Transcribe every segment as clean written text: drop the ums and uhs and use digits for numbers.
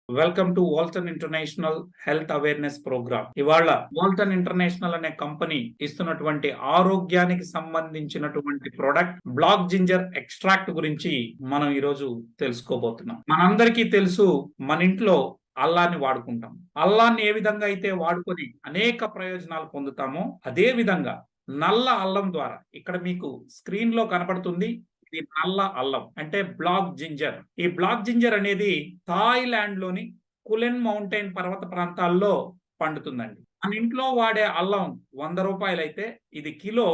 Welcome to Walton international health awareness programme. ఇవాళ Walton international అనే company ఇస్తున్నటువంటి ఆరోగ్యానికి సంబంధించినటువంటి ప్రొడక్ట్ బ్లాక్ జింజర్ ఎక్స్ట్రాక్ట్ గురించి మనం ఈరోజు తెలుసుకోబోతున్నాం. మనందరికీ తెలుసు, మన ఇంట్లో అల్లాన్ని వాడుకుంటాం. అల్లాన్ని ఏ విధంగా అయితే వాడుకొని అనేక ప్రయోజనాలు పొందుతామో అదే విధంగా నల్ల అల్లం ద్వారా ఇక్కడ మీకు స్క్రీన్ లో కనపడుతుంది. ఇది నల్ల అల్లం అంటే బ్లాక్ జింజర్. ఈ బ్లాక్ జింజర్ అనేది థాయిలాండ్ లోని కులెన్ మౌంటైన్ పర్వత ప్రాంతాల్లో పండుతుందండి. మన ఇంట్లో వాడే అల్లం 100 రూపాయలు అయితే ఇది కిలో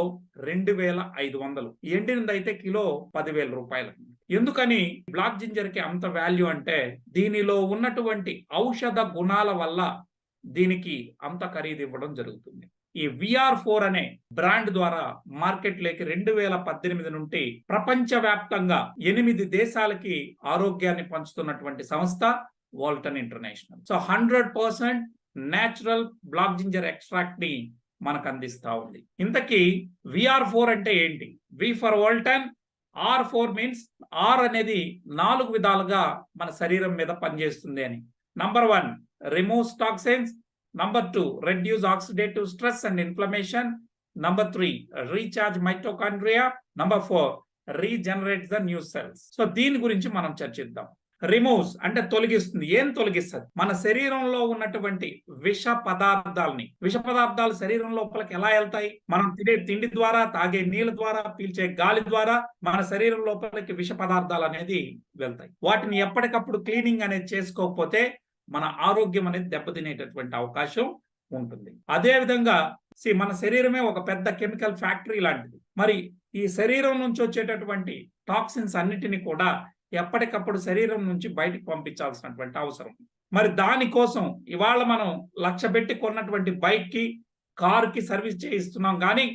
2500. ఎండినదైతే కిలో 10,000 రూపాయలు. ఎందుకని బ్లాక్ జింజర్ కి అంత వాల్యూ అంటే దీనిలో ఉన్నటువంటి ఔషధ గుణాల వల్ల దీనికి అంత ఖరీదు ఇవ్వడం జరుగుతుంది. ఈ VR4 అనే బ్రాండ్ ద్వారా మార్కెట్ లోకి 2018 నుండి ప్రపంచవ్యాప్తంగా 8 దేశాలకి ఆరోగ్యాన్ని పంచుతున్నటువంటి సంస్థ Walton international. So 100% natural black ginger extract ని మనకు అందిస్తా ఉంది. ఇంతకీ VR4 అంటే ఏంటి? V for Walton, R4 means R అనేది 4 విధాలుగా మన శరీరం మీద పనిచేస్తుంది అని. Number 1 removes toxins. Number 2, reduce oxidative stress and inflammation. Number 3, recharge mitochondria. Number 4, regenerates the new cells. So దీని గురించి మనం చర్చిద్దాం. రిమూవ్స్ అంటే తొలగిస్తుంది. ఏం తొలగిస్తుంది? మన శరీరంలో ఉన్నటువంటి విష పదార్థాలు శరీరం లోపలికి ఎలా వెళ్తాయి? మనం తినే తిండి ద్వారా, తాగే నీళ్ళ ద్వారా, పీల్చే గాలి ద్వారా మన శరీరం లోపలికి విష పదార్థాలు అనేది వెళ్తాయి. వాటిని ఎప్పటికప్పుడు క్లీనింగ్ అనేది చేసుకోకపోతే మన ఆరోగ్యం అనేది దెబ్బతినేటటువంటి అవకాశం ఉంటుంది. అదే విధంగా మన శరీరమే ఒక పెద్ద కెమికల్ ఫ్యాక్టరీ లాంటిది. మరి ఈ శరీరం నుంచి వచ్చేటటువంటి టాక్సిన్స్ అన్నిటిని కూడా ఎప్పటికప్పుడు శరీరం నుంచి బయటకు పంపించాల్సినటువంటి అవసరం. మరి దానికోసం ఇవాళ మనం 1,00,000 పెట్టి కొన్నటువంటి బైక్ కి, కార్ కి సర్వీస్ చేయిస్తున్నాం, కానీ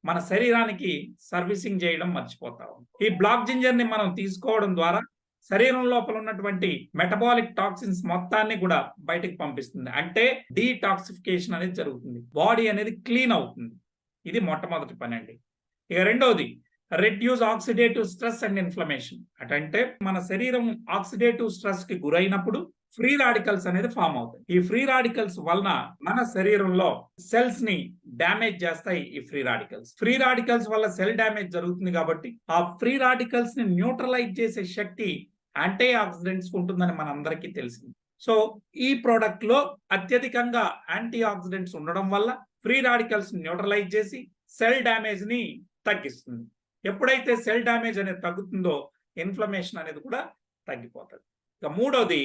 మన శరీరానికి సర్వీసింగ్ చేయడం మర్చిపోతాం. ఈ బ్లాక్ జింజర్ ని మనం తీసుకోవడం ద్వారా శరీరం లోపల ఉన్నటువంటి మెటబాలిక్ టాక్సిన్స్ మొత్తాన్ని కూడా బయటకు పంపిస్తుంది. అంటే డీటాక్సిఫికేషన్ అనేది జరుగుతుంది. బాడీ అనేది క్లీన్ అవుతుంది. ఇది మొట్టమొదటి పని అండి. ఇక రెండవది reduce oxidative stress and inflammation. అంటే మన శరీరం ఆక్సిడేటివ్ స్ట్రెస్ కి గురైనప్పుడు ఫ్రీ రాడికల్స్ అనేది ఫామ్ అవుతాయి. ఈ ఫ్రీ రాడికల్స్ వలన మన శరీరంలో సెల్స్ ని డ్యామేజ్ చేస్తాయి. ఈ ఫ్రీ రాడికల్స్ వల్ల సెల్ డ్యామేజ్ జరుగుతుంది కాబట్టి ఆ ఫ్రీ రాడికల్స్ ని న్యూట్రలైజ్ చేసే శక్తి యాంటీ ఆక్సిడెంట్స్ ఉంటుందని మనందరికీ తెలిసింది. సో ఈ ప్రోడక్ట్ లో అత్యధికంగా యాంటీ ఆక్సిడెంట్స్ ఉండడం వల్ల ఫ్రీ రాడికల్స్ న్యూట్రలైజ్ చేసి సెల్ డ్యామేజ్ ని తగ్గిస్తుంది. ఎప్పుడైతే సెల్ డ్యామేజ్ అనేది తగ్గుతుందో ఇన్ఫ్లమేషన్ అనేది కూడా తగ్గిపోతుంది. ఇక మూడోది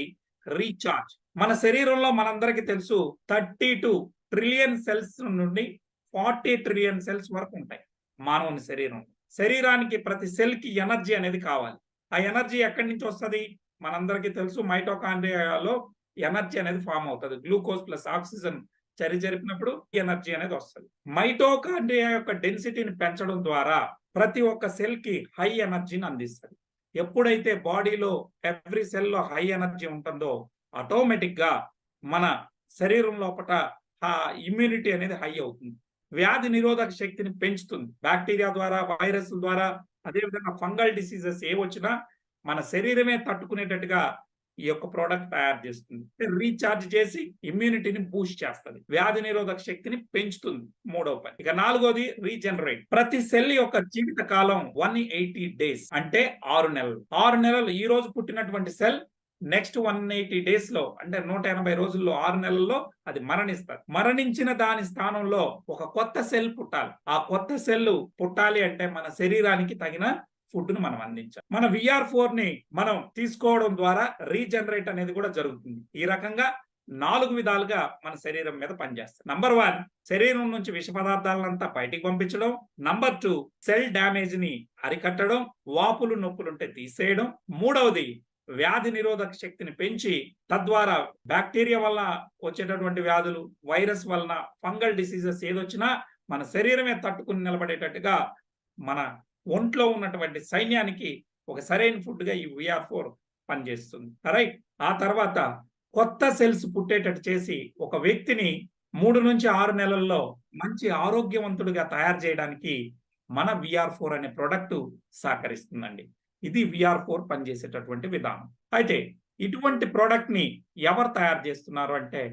రీఛార్జ్. మన శరీరంలో మనందరికీ తెలుసు 32 ట్రిలియన్ సెల్స్ నుండి 40 ట్రిలియన్ సెల్స్ వరకు ఉంటాయి మానవుని శరీరానికి ప్రతి సెల్ కి ఎనర్జీ అనేది కావాలి. ఆ ఎనర్జీ ఎక్కడి నుంచి వస్తుంది? మనందరికీ తెలుసు, మైటోకాండ్రియాలో ఎనర్జీ అనేది ఫామ్ అవుతుంది. గ్లూకోజ్ ప్లస్ ఆక్సిజన్ జరిపినప్పుడు ఎనర్జీ అనేది వస్తుంది. మైటోకాండ్రియా యొక్క డెన్సిటీని పెంచడం ద్వారా ప్రతి ఒక్క సెల్ కి హై ఎనర్జీని అందిస్తుంది. ఎప్పుడైతే బాడీలో ఎవ్రీ సెల్ లో హై ఎనర్జీ ఉంటుందో ఆటోమేటిక్ గా మన శరీరం లోపల ఆ ఇమ్యూనిటీ అనేది హై అవుతుంది. వ్యాధి నిరోధక శక్తిని పెంచుతుంది. బ్యాక్టీరియా ద్వారా, వైరస్ ద్వారా, అదేవిధంగా ఫంగల్ డిసీజెస్ ఏ వచ్చినా మన శరీరమే తట్టుకునేటట్టుగా ఈ యొక్క ప్రోడక్ట్ తయారు చేస్తుంది. రీఛార్జ్ చేసి ఇమ్యూనిటీని బూస్ట్ చేస్తుంది, వ్యాధి నిరోధక శక్తిని పెంచుతుంది. మూడవ పని. ఇక నాలుగోది రీజనరేట్. ప్రతి సెల్ యొక్క జీవిత కాలం 180 డేస్ అంటే 6 నెలలు. 6 నెలలు ఈ రోజు పుట్టినటువంటి సెల్ నెక్స్ట్ 180 డేస్ లో అంటే 180 రోజుల్లో 6 నెలల్లో అది మరణిస్తారు. మరణించిన దాని స్థానంలో ఒక కొత్త సెల్ పుట్టాలి. ఆ కొత్త సెల్ పుట్టాలి అంటే మన శరీరానికి తగిన ఫుడ్ ను మనం అందించాలి. మన VR4 ని మనం తీసుకోవడం ద్వారా రీజనరేట్ అనేది కూడా జరుగుతుంది. ఈ రకంగా 4 విధాలుగా మన శరీరం మీద పనిచేస్తుంది. నంబర్ 1 శరీరం నుంచి విష పదార్థాలంతా బయటికి పంపించడం. నంబర్ 2 సెల్ డ్యామేజ్ ని అరికట్టడం, వాపులు నొప్పులుంటే తీసేయడం. మూడవది వ్యాధి నిరోధక శక్తిని పెంచి తద్వారా బ్యాక్టీరియా వల్ల వచ్చేటటువంటి వ్యాధులు, వైరస్ వలన, ఫంగల్ డిసీజెస్ ఏదొచ్చినా మన శరీరమే తట్టుకుని నిలబడేటట్టుగా మన ఒంట్లో ఉన్నటువంటి సైన్యానికి ఒక సరైన ఫుడ్ గా ఈ VR4 పనిచేస్తుంది. రైట్. ఆ తర్వాత కొత్త సెల్స్ పుట్టేటట్టు చేసి ఒక వ్యక్తిని 3 నుంచి 6 నెలల్లో మంచి ఆరోగ్యవంతుడిగా తయారు చేయడానికి మన VR4 అనే ప్రోడక్ట్ సహకరిస్తుందండి. ఇది VR4 పనిచేసేటటువంటి విధానం. అయితే ఇటువంటి ప్రోడక్ట్ ని ఎవరు తయారు చేస్తున్నారు అంటే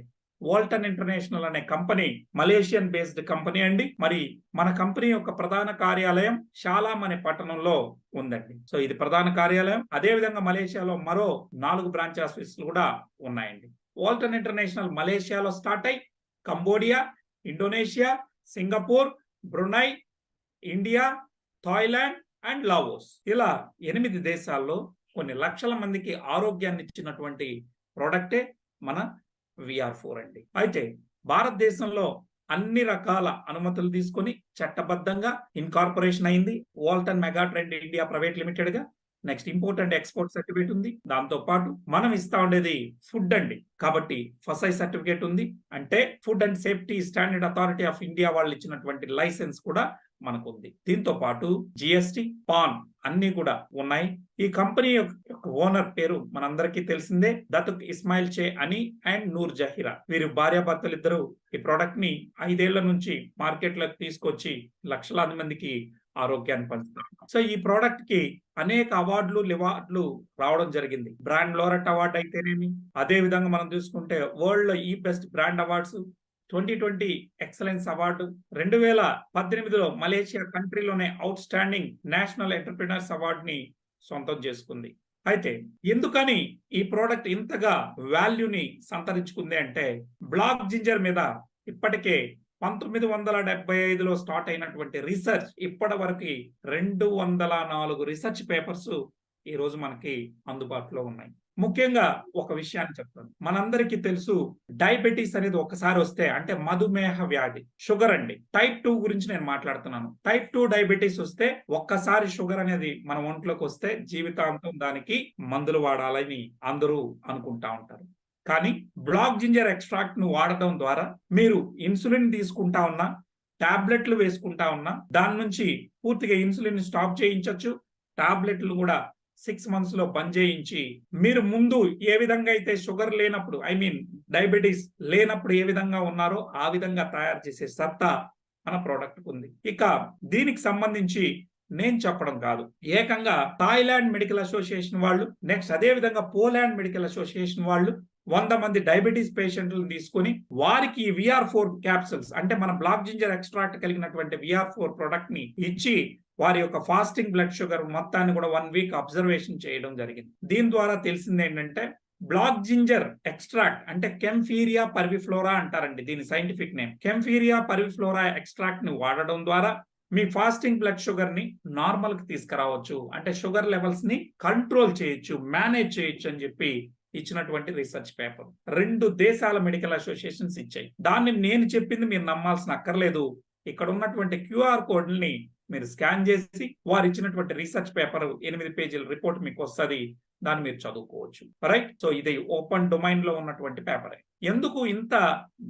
వోల్టన్ ఇంటర్నేషనల్ అనే కంపెనీ మలేషియన్ బేస్డ్ కంపెనీ అండి. మరి మన కంపెనీ యొక్క ప్రధాన కార్యాలయం షాలాం అనే పట్టణంలో ఉందండి. సో ఇది ప్రధాన కార్యాలయం. అదే విధంగా మలేషియాలో మరో 4 బ్రాంచ్ ఆఫీసులు కూడా ఉన్నాయండి. వోల్టన్ ఇంటర్నేషనల్ మలేషియాలో స్టార్ట్ అయి Cambodia, Indonesia, Singapore, Brunei, India, Thailand and Laos ఇలా 8 దేశాల్లో కొన్ని లక్షల మందికి ఆరోగ్యాన్ని ఇచ్చినటువంటి ప్రోడక్టే మన VR4 అండి. అయితే భారతదేశంలో అన్ని రకాల అనుమతులు తీసుకొని చట్టబద్ధంగా ఇన్కార్పొరేషన్ అయింది వోల్టన్ మెగాట్రెండ్ ఇండియా ప్రైవేట్ లిమిటెడ్ గా. Next import and export certificate ఉంది. దాంతో పాటు మనం ఇస్తా ఉండేది ఫుడ్ అండి. కాబట్టి ఫసై సర్టిఫికేట్ ఉంది. అంటే food and safety standard authority of India వాళ్ళు ఇచ్చినటువంటి లైసెన్స్ కూడా మనకు ఉంది. దీంతో పాటు GST, పాన్ అన్ని కూడా ఉన్నాయి. ఈ కంపెనీ యొక్క ఓనర్ పేరు మనందరికీ తెలిసిందే, దతుక్ ఇస్మాయిల్ చే అని అండ్ నూర్ జహీరా. వీరు భార్యాభర్తలు ఇద్దరు ఈ ప్రోడక్ట్ ని 5 ఏళ్ల నుంచి మార్కెట్ లోకి తీసుకొచ్చి లక్షలాది మందికి ఆరోగ్యాన్ని పంచుతారు. సో ఈ ప్రోడక్ట్ కి అనేక రివార్డులు రావడం జరిగింది. బ్రాండ్ లోరెట్ అవార్డు అయితేనేమి, అదే విధంగా మనం చూసుకుంటే వరల్డ్ లో ఈ best brand awards, 2020 excellence award, 2018లో మలేషియా కంట్రీలోనే outstanding national entrepreneurs award ని సొంతం చేసుకుంది. అయితే ఎందుకని ఈ ప్రోడక్ట్ ఇంతగా వాల్యూని సంతరించుకుంది అంటే బ్లాక్ జింజర్ మీద ఇప్పటికే 1975లో స్టార్ట్ అయినటువంటి రీసెర్చ్ ఇప్పటి వరకు 204 రీసెర్చ్ పేపర్స్ ఈ రోజు మనకి అందుబాటులో ఉన్నాయి. ముఖ్యంగా ఒక విషయాన్ని చెప్తాను. మనందరికీ తెలుసు డయాబెటీస్ అనేది ఒకసారి వస్తే అంటే మధుమేహ వ్యాధి, షుగర్ అండి. టైప్ 2 గురించి నేను మాట్లాడుతున్నాను. టైప్ 2 డయాబెటీస్ వస్తే ఒక్కసారి షుగర్ అనేది మన ఒంట్లోకి వస్తే జీవితాంతం దానికి మందులు వాడాలని అందరూ అనుకుంటా ఉంటారు. కానీ బ్లాక్ జింజర్ ఎక్స్ట్రాక్ట్ ను వాడటం ద్వారా మీరు ఇన్సులిన్ తీసుకుంటా ఉన్నా, టాబ్లెట్లు వేసుకుంటా ఉన్నా, దాని నుంచి పూర్తిగా ఇన్సులిన్ స్టాప్ చేయించవచ్చు. టాబ్లెట్లు కూడా 6 months లో బంద్ చేయించి మీరు ముందు ఏ విధంగా అయితే షుగర్ లేనప్పుడు డయాబెటీస్ లేనప్పుడు ఏ విధంగా ఉన్నారో ఆ విధంగా తయారు చేసే సత్తా మన ప్రోడక్ట్ ఉంది. ఇక దీనికి సంబంధించి నేను చెప్పడం కాదు, ఏకంగా థాయిలాండ్ మెడికల్ అసోసియేషన్ వాళ్ళు, నెక్స్ట్ అదే విధంగా పోలాండ్ మెడికల్ అసోసియేషన్ వాళ్ళు 100 మంది డయాబెటీస్ పేషెంట్లను తీసుకొని వారికి VR4 క్యాప్సూల్స్ అంటే మన బ్లాక్ జింజర్ ఎక్స్ట్రాక్ట్ కలిగినటువంటి VR4 ప్రోడక్ట్ ని ఇచ్చి వారి యొక్క ఫాస్టింగ్ బ్లడ్ షుగర్ మొత్తాన్ని కూడా 1 week అబ్జర్వేషన్ చేయడం జరిగింది. దీని ద్వారా తెలిసింది ఏంటంటే బ్లాక్ జింజర్ ఎక్స్ట్రాక్ట్ అంటే కెంఫీరియా పర్విఫ్లోరా అంటారండి దీని సైంటిఫిక్ నేమ్. కెంఫీరియా పర్విఫ్లోరా ఎక్స్ట్రాక్ట్ ని వాడడం ద్వారా మీ ఫాస్టింగ్ బ్లడ్ షుగర్ ని నార్మల్ కి తీసుకురావచ్చు, అంటే షుగర్ లెవెల్స్ ని కంట్రోల్ చేయొచ్చు, మేనేజ్ చేయొచ్చు అని చెప్పి ఇచ్చినటువంటి రీసెర్చ్ పేపర్ 2 దేశాల మెడికల్ అసోసియేషన్స్ ఇచ్చాయి. దాన్ని నేను చెప్పింది మీరు నమ్మాల్సిన అక్కర్లేదు. ఇక్కడ ఉన్నటువంటి QR కోడ్ని మీరు స్కాన్ చేసి వారు ఇచ్చినటువంటి రీసెర్చ్ పేపర్ 8 పేజీల రిపోర్ట్ మీకు వస్తుంది, దాన్ని మీరు చదువుకోవచ్చు. రైట్. సో ఇది ఓపెన్ డొమైన్ లో ఉన్నటువంటి పేపరే. ఎందుకు ఇంత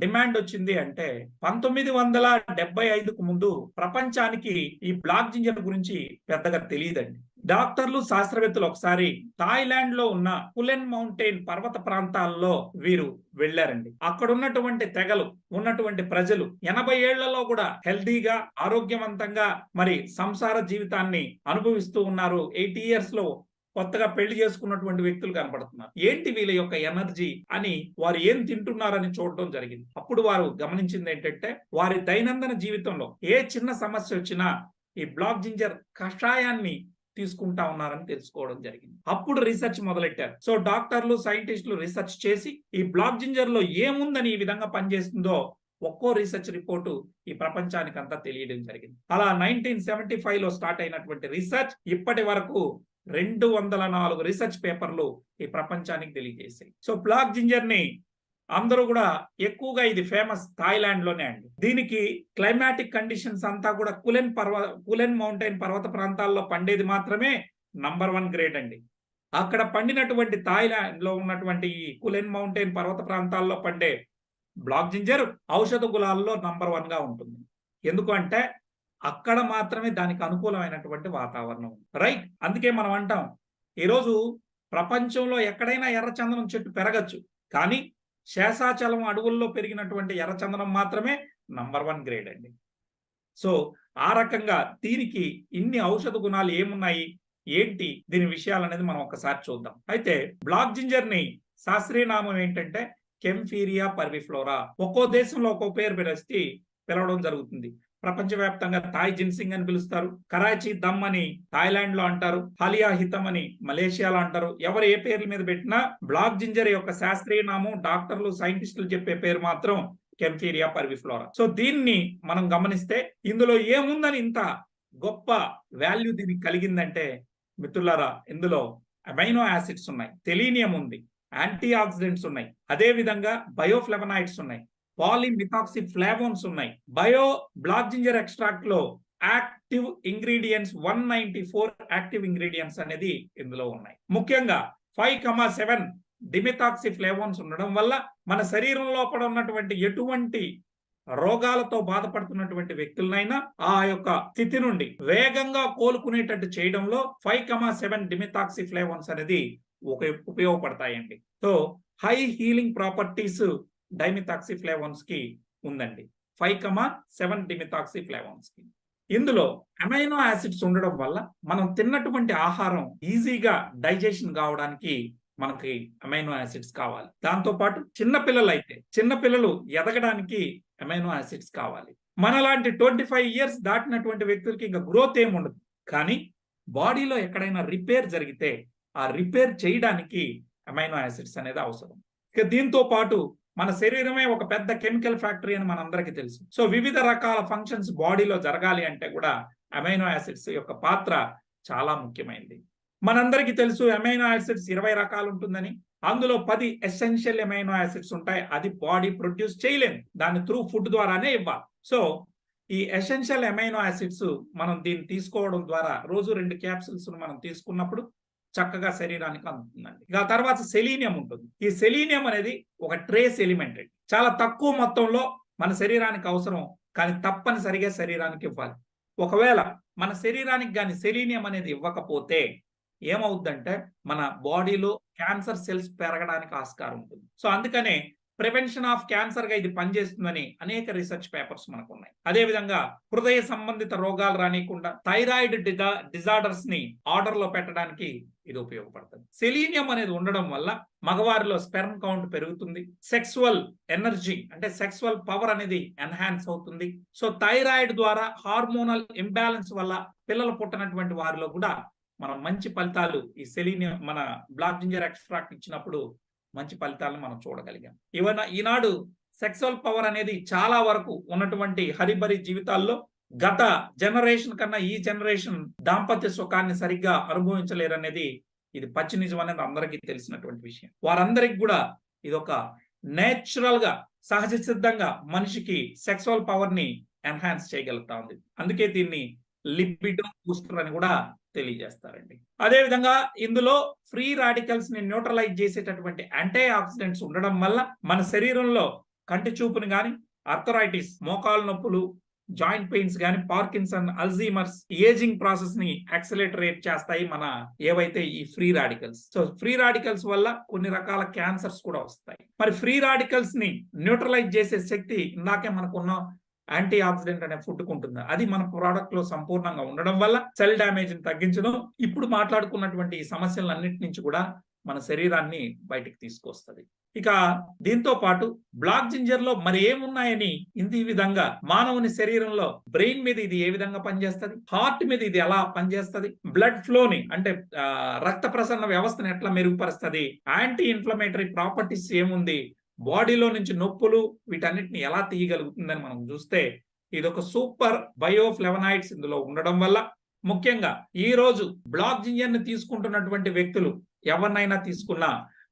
డిమాండ్ వచ్చింది అంటే 1975కు ముందు ప్రపంచానికి ఈ బ్లాక్ జింజర్ గురించి పెద్దగా తెలియదండి. డాక్టర్లు, శాస్త్రవేత్తలు ఒకసారి థాయిలాండ్ లో ఉన్న కులెన్ మౌంటైన్ పర్వత ప్రాంతాల్లో వీరు వెళ్లారండి. అక్కడ ఉన్నటువంటి తెగలు, ఉన్నటువంటి ప్రజలు 80 ఏళ్లలో కూడా హెల్దీగా, ఆరోగ్యవంతంగా మరి సంసార జీవితాన్ని అనుభవిస్తూ ఉన్నారు. 80 years లో కొత్తగా పెళ్లి చేసుకున్నటువంటి వ్యక్తులు కనపడుతున్నారు. ఏంటి వీళ్ళ యొక్క ఎనర్జీ అని వారు ఏం తింటున్నారని చూడడం జరిగింది. అప్పుడు వారు గమనించింది ఏంటంటే వారి దైనందిన జీవితంలో ఏ చిన్న సమస్య వచ్చినా ఈ బ్లాక్ జింజర్ కషాయాన్ని తీసుకుంటా ఉన్నారని తెలుసుకోవడం జరిగింది. అప్పుడు రీసెర్చ్ మొదలెట్టారు. సో డాక్టర్లు, సైంటిస్టులు రీసెర్చ్ చేసి ఈ బ్లాక్ జింజర్ లో ఏముందని ఈ విధంగా పనిచేస్తుందో ఒక్కో రీసెర్చ్ రిపోర్టు ఈ ప్రపంచానికి అంతా తెలియడం జరిగింది. అలా 1975లో స్టార్ట్ అయినటువంటి రీసెర్చ్ ఇప్పటి వరకు 204 రీసెర్చ్ పేపర్లు ఈ ప్రపంచానికి తెలియజేశాయి. సో బ్లాక్ జింజర్ ని అందరూ కూడా ఎక్కువగా ఇది ఫేమస్ థాయిలాండ్ లోనే అండి. దీనికి క్లైమాటిక్ కండిషన్స్ అంతా కూడా కులెన్ మౌంటైన్ పర్వత ప్రాంతాల్లో పండేది మాత్రమే నంబర్ 1 గ్రేడ్ అండి. అక్కడ పండినటువంటి థాయిలాండ్ లో ఉన్నటువంటి ఈ కులెన్ మౌంటైన్ పర్వత ప్రాంతాల్లో పండే బ్లాక్ జింజర్ ఔషధ గులాల్లో నంబర్ 1 గా ఉంటుంది. ఎందుకంటే అక్కడ మాత్రమే దానికి అనుకూలమైనటువంటి వాతావరణం. రైట్. అందుకే మనం అంటాం ఈరోజు ప్రపంచంలో ఎక్కడైనా ఎర్రచందనం చెట్టు పెరగచ్చు, కానీ శేషాచలం అడవుల్లో పెరిగినటువంటి ఎర్రచందనం మాత్రమే నంబర్ 1 గ్రేడ్ అండి. సో ఆ రకంగా దీనికి ఇన్ని ఔషధ గుణాలు ఏమున్నాయి, ఏంటి దీని విషయాలు అనేది మనం ఒకసారి చూద్దాం. అయితే బ్లాక్ జింజర్ ని శాస్త్రీయ నామం ఏంటంటే కెంఫీరియా పర్విఫ్లోరా. ఒక్కో దేశంలో ఒక్కో పేరు పిలిచి పిలవడం జరుగుతుంది. ప్రపంచవ్యాప్తంగా థాయ్ జిన్సింగ్ అని పిలుస్తారు, కరాచీ దమ్ అని థాయిలాండ్ లో అంటారు, హాలియా హితం అని మలేషియాలో అంటారు. ఎవరు ఏ పేర్ల మీద పెట్టినా బ్లాక్ జింజర్ యొక్క శాస్త్రీయ నామం డాక్టర్లు సైంటిస్టులు చెప్పే పేరు మాత్రం కెంఫీరియా పర్విఫ్లోరా. సో దీన్ని మనం గమనిస్తే ఇందులో ఏముందని ఇంత గొప్ప వాల్యూ దీనికి కలిగిందంటే మిత్రులారా, ఇందులో అమైనో యాసిడ్స్ ఉన్నాయి, సెలీనియం ఉంది, యాంటీ ఆక్సిడెంట్స్ ఉన్నాయి, అదే విధంగా బయోఫ్లెవనాయిడ్స్ ఉన్నాయి, పాలిమిథాక్సి ఫ్లావోన్స్ ఉన్నాయి. బ్లాక్ జింజర్ ఎక్స్ట్రాక్ట్ లో యాక్టివ్ ఇంగ్రీడియంట్స్ 194 యాక్టివ్ ఇంగ్రీడియంట్స్ అనేది ఇందులో ఉన్నాయి. ముఖ్యంగా 5,7 డిమిథాక్సి ఫ్లావోన్స్ ఉండడం వల్ల మన శరీరం లోపల ఉన్నటువంటి ఎటువంటి రోగాలతో బాధపడుతున్నటువంటి వ్యక్తులనైనా ఆ యొక్క స్థితి నుండి వేగంగా కోలుకునేటట్టు చేయడంలో 5,7 డిమిథాక్సి ఫ్లావోన్స్ అనేది ఉపయోగపడతాయండి. సో హై హీలింగ్ ప్రాపర్టీస్ డైమిథాక్సి ఫ్లావోన్స్ కి ఉందండి, 5,7 డిమిథాక్సి ఫ్లావోన్స్ కి. ఇందులో అమైనో యాసిడ్స్ ఉండడం వల్ల మనం తిన్నటువంటి ఆహారం ఈజీగా డైజెషన్ కావడానికి మనకి అమైనో యాసిడ్స్ కావాలి. దాంతో పాటు చిన్నపిల్లలు ఎదగడానికి అమైనో యాసిడ్స్ కావాలి. మనలాంటి 25 ఇయర్స్ దాటినటువంటి వ్యక్తులకి ఇంకా గ్రోత్ ఏమి ఉండదు, కానీ బాడీలో ఎక్కడైనా రిపేర్ జరిగితే ఆ రిపేర్ చేయడానికి అమైనో యాసిడ్స్ అనేది అవసరం. ఇక దీంతో పాటు మన శరీరమే ఒక పెద్ద కెమికల్ ఫ్యాక్టరీ అని మనందరికీ తెలుసు. సో వివిధ రకాల ఫంక్షన్స్ బాడీలో జరగాలి అంటే కూడా అమైనో యాసిడ్స్ యొక్క పాత్ర చాలా ముఖ్యమైనది. మనందరికీ తెలుసు అమైనో యాసిడ్స్ 20 రకాలు ఉంటుందని. అందులో 10 ఎసెన్షియల్ అమైనో యాసిడ్స్ ఉంటాయి. అది బాడీ ప్రొడ్యూస్ చేయలేదు, దాన్ని త్రూ ఫుడ్ ద్వారానే ఇవ్వాలి. సో ఈ ఎసెన్షియల్ అమైనో యాసిడ్స్ మనం దీన్ని తీసుకోవడం ద్వారా రోజు 2 క్యాప్సూల్స్ మనం తీసుకున్నప్పుడు చక్కగా శరీరానికి అందుతుందండి. ఇక తర్వాత సెలీనియం ఉంటుంది. ఈ సెలీనియం అనేది ఒక ట్రేస్ ఎలిమెంట్, చాలా తక్కువ మొత్తంలో మన శరీరానికి అవసరం, కానీ తప్పనిసరిగా శరీరానికి ఇవ్వాలి. ఒకవేళ మన శరీరానికి కానీ సెలీనియం అనేది ఇవ్వకపోతే ఏమవుద్దంటే మన బాడీలో క్యాన్సర్ సెల్స్ పెరగడానికి ఆస్కారం ఉంటుంది. సో అందుకనే ప్రివెన్షన్ ఆఫ్ క్యాన్సర్ గా ఇది పనిచేస్తుందని అనేక రీసెర్చ్ పేపర్స్ మనకు ఉన్నాయి. అదేవిధంగా హృదయ సంబంధిత రోగాలు రానియకుండా థైరాయిడ్ డిజార్డర్స్ ని ఆర్డర్ లో పెట్టడానికి ఇది ఉపయోగపడుతుంది. సెలీనియం అనేది ఉండడం వల్ల మగవారిలో స్పెర్మ్ కౌంట్ పెరుగుతుంది, సెక్సువల్ ఎనర్జీ అంటే సెక్సువల్ పవర్ అనేది ఎన్హాన్స్ అవుతుంది. సో థైరాయిడ్ ద్వారా హార్మోనల్ ఇంబ్యాలెన్స్ వల్ల పిల్లలు పుట్టినటువంటి వారిలో కూడా మనం మంచి ఫలితాలు ఈ సెలీనియం మన బ్లాక్ జింజర్ ఎక్స్ట్రాక్ట్ ఇచ్చినప్పుడు మంచి ఫలితాలను మనం చూడగలిగాం. ఈనాడు సెక్సువల్ పవర్ అనేది చాలా వరకు ఉన్నటువంటి హరిబరి జీవితాల్లో గత జనరేషన్ కన్నా ఈ జనరేషన్ దాంపత్య సుఖాన్ని సరిగ్గా అనుభవించలేరనేది ఇది పచ్చి నిజం అనేది అందరికీ తెలిసినటువంటి విషయం. వారందరికి కూడా ఇది ఒక నేచురల్ గా సహజ సిద్ధంగా మనిషికి సెక్సువల్ పవర్ ని ఎన్హాన్స్ చేయగలుగుతా ఉంది. అందుకే దీన్ని లిపిడో బూస్టర్ అని కూడా తెలియజేస్తారండి. అదే విధంగా ఇందులో ఫ్రీ రాడికల్స్ ని న్యూట్రలైజ్ చేసేటటువంటి యాంటీ ఆక్సిడెంట్స్ ఉండడం వల్ల మన శరీరంలో కంటి చూపుని గాని, ఆర్థరైటిస్ మోకాలు నొప్పులు, జాయింట్ పెయిన్స్ గాని, పార్కిన్సన్, అల్జీమర్స్, ఏజింగ్ ప్రాసెస్ ని యాక్సిలరేట్ చేస్తాయి మన ఏవైతే ఈ free radicals. So free radicals వల్ల కొన్ని రకాల క్యాన్సర్స్ కూడా వస్తాయి. మరి ఫ్రీ రాడికల్స్ ని న్యూట్రలైజ్ చేసే శక్తి ఇందాకే మనకున్న యాంటీ ఆక్సిడెంట్ అనే ఫుడ్ ఉంటుంది. అది మన ప్రోడక్ట్ లో సంపూర్ణంగా ఉండడం వల్ల సెల్ డ్యామేజ్ ని తగ్గించడం, ఇప్పుడు మాట్లాడుకున్నటువంటి ఈ సమస్యలన్నిటి నుంచి కూడా మన శరీరాన్ని బయటికి తీసుకొస్తుంది. ఇక దీంతో పాటు బ్లాక్ జింజర్ లో మరి ఏమున్నాయని ఈ విధంగా మానవుని శరీరంలో బ్రెయిన్ మీద ఇది ఏ విధంగా పనిచేస్తుంది, హార్ట్ మీద ఇది ఎలా పనిచేస్తుంది, బ్లడ్ ఫ్లోని అంటే రక్త ప్రసరణ వ్యవస్థను ఎట్లా మెరుగుపరుస్తుంది, యాంటీ ఇన్ఫ్లమేటరీ ప్రాపర్టీస్ ఏముంది, బాడీలో నుంచి నొప్పులు వీటన్నిటిని ఎలా తీయగలుగుతుందని మనం చూస్తే ఇది ఒక సూపర్ బయోఫ్లెవనాయిడ్స్ ఇందులో ఉండడం వల్ల, ముఖ్యంగా ఈ రోజు బ్లాక్ జింజర్ ని తీసుకుంటున్నటువంటి వ్యక్తులు ఎవరినైనా తీసుకున్నా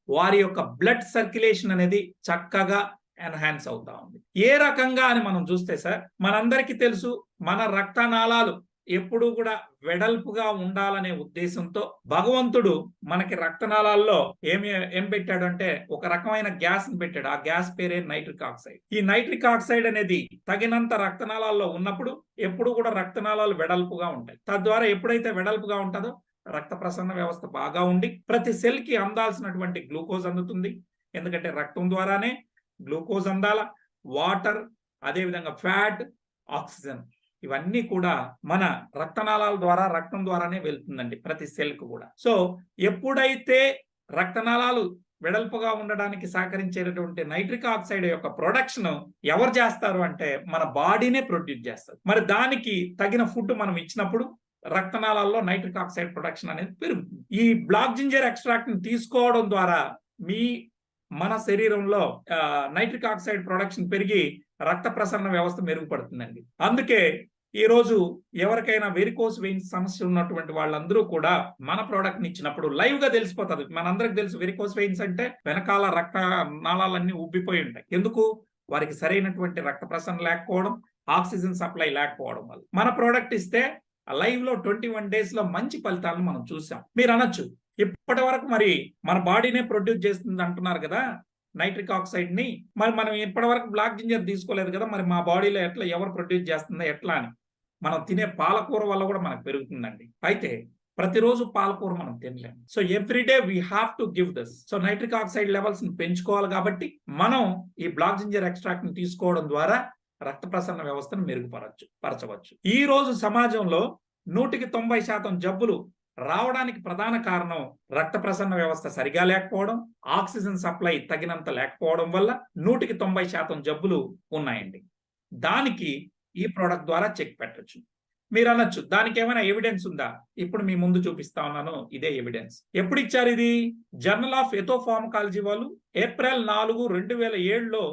వారి యొక్క బ్లడ్ సర్క్యులేషన్ అనేది చక్కగా ఎన్హాన్స్ అవుతా ఉంది. ఏ రకంగా అని మనం చూస్తే సార్, మనందరికీ తెలుసు మన రక్తనాళాలు ఎప్పుడు కూడా వెడల్పుగా ఉండాలనే ఉద్దేశంతో భగవంతుడు మనకి రక్తనాళాల్లో ఏం పెట్టాడు అంటే ఒక రకమైన గ్యాస్ ని పెట్టాడు. ఆ గ్యాస్ పేరే నైట్రిక్ ఆక్సైడ్. ఈ నైట్రిక్ ఆక్సైడ్ అనేది తగినంత రక్తనాళాల్లో ఉన్నప్పుడు ఎప్పుడు కూడా రక్తనాళాలు వెడల్పుగా ఉంటాయి. తద్వారా ఎప్పుడైతే వెడల్పుగా ఉంటుందో రక్త ప్రసరణ వ్యవస్థ బాగా ఉండి ప్రతి సెల్ కి అందాల్సినటువంటి గ్లూకోజ్ అందుతుంది. ఎందుకంటే రక్తం ద్వారానే గ్లూకోజ్ అందాల, వాటర్, అదేవిధంగా ఫ్యాట్, ఆక్సిజన్ ఇవన్నీ కూడా మన రక్తనాళాల ద్వారా, రక్తం ద్వారానే వెళ్తుందండి ప్రతి సెల్ కు కూడా. సో ఎప్పుడైతే రక్తనాళాలు వెడల్పుగా ఉండడానికి సహకరించేటటువంటి నైట్రిక్ ఆక్సైడ్ యొక్క ప్రొడక్షన్ ఎవరు చేస్తారు అంటే మన బాడీనే ప్రొడ్యూస్ చేస్తారు. మరి దానికి తగిన ఫుడ్ మనం ఇచ్చినప్పుడు రక్తనాళాల్లో నైట్రిక్ ఆక్సైడ్ ప్రొడక్షన్ అనేది పెరుగుతుంది. ఈ బ్లాక్ జింజర్ ఎక్స్ట్రాక్ట్ ని తీసుకోవడం ద్వారా మన శరీరంలో నైట్రిక్ ఆక్సైడ్ ప్రొడక్షన్ పెరిగి రక్త ప్రసరణ వ్యవస్థ మెరుగుపడుతుందండి. అందుకే ఈ రోజు ఎవరికైనా వెరికోస్ వెయిన్స్ సమస్య ఉన్నటువంటి వాళ్ళందరూ కూడా మన ప్రోడక్ట్ ని ఇచ్చినప్పుడు లైవ్ గా తెలిసిపోతుంది. మనందరికి తెలుసు వెరికోస్ వెయిన్స్ అంటే వెనకాల రక్త నాళాలన్నీ ఉబ్బిపోయి ఉంటాయి. ఎందుకు? వారికి సరైనటువంటి రక్త ప్రసరణ లేకపోవడం, ఆక్సిజన్ సప్లై లేకపోవడం వల్ల. మన ప్రోడక్ట్ ఇస్తే లైవ్ లో 21 days లో మంచి ఫలితాలను మనం చూసాం. మీరు అనొచ్చు, ఇప్పటి వరకు మరి మన బాడీనే ప్రొడ్యూస్ చేస్తుంది అంటున్నారు కదా నైట్రిక్ ఆక్సైడ్ ని, మరి మనం ఇప్పటి వరకు బ్లాక్ జింజర్ తీసుకోలేదు కదా, మరి మా బాడీలో ఎట్లా ఎవరు ప్రొడ్యూస్ చేస్తుందో ఎట్లా అని. మనం తినే పాలకూర వల్ల కూడా మనకు పెరుగుతుందండి. అయితే ప్రతిరోజు పాలకూర మనం తినలేము. So everyday we have to give this. So nitric oxide levels ని పెంచుకోవాలి కాబట్టి మనం ఈ బ్లాక్ జింజర్ ఎక్స్ట్రాక్ట్ ని తీసుకోవడం ద్వారా రక్త ప్రసరణ వ్యవస్థను మెరుగుపరచవచ్చు. ఈ రోజు సమాజంలో 190% జబ్బులు రావడానికి ప్రధాన కారణం రక్త ప్రసరణ వ్యవస్థ సరిగా లేకపోవడం, ఆక్సిజన్ సప్లై తగినంత లేకపోవడం వల్ల 190% జబ్బులు ఉన్నాయండి. దానికి ఈ ప్రోడక్ట్ ద్వారా చెక్ పెట్టొచ్చు. మీరు అనొచ్చు, దానికి ఏమైనా ఎవిడెన్స్ ఉందా? ఇప్పుడు మీ ముందు చూపిస్తా ఉన్నాను, ఇదే ఎవిడెన్స్. ఎప్పుడు ఇచ్చారు ఇది? జర్నల్ ఆఫ్ ఎథోఫార్మకాలజీ వాళ్ళు April 4, 2007లో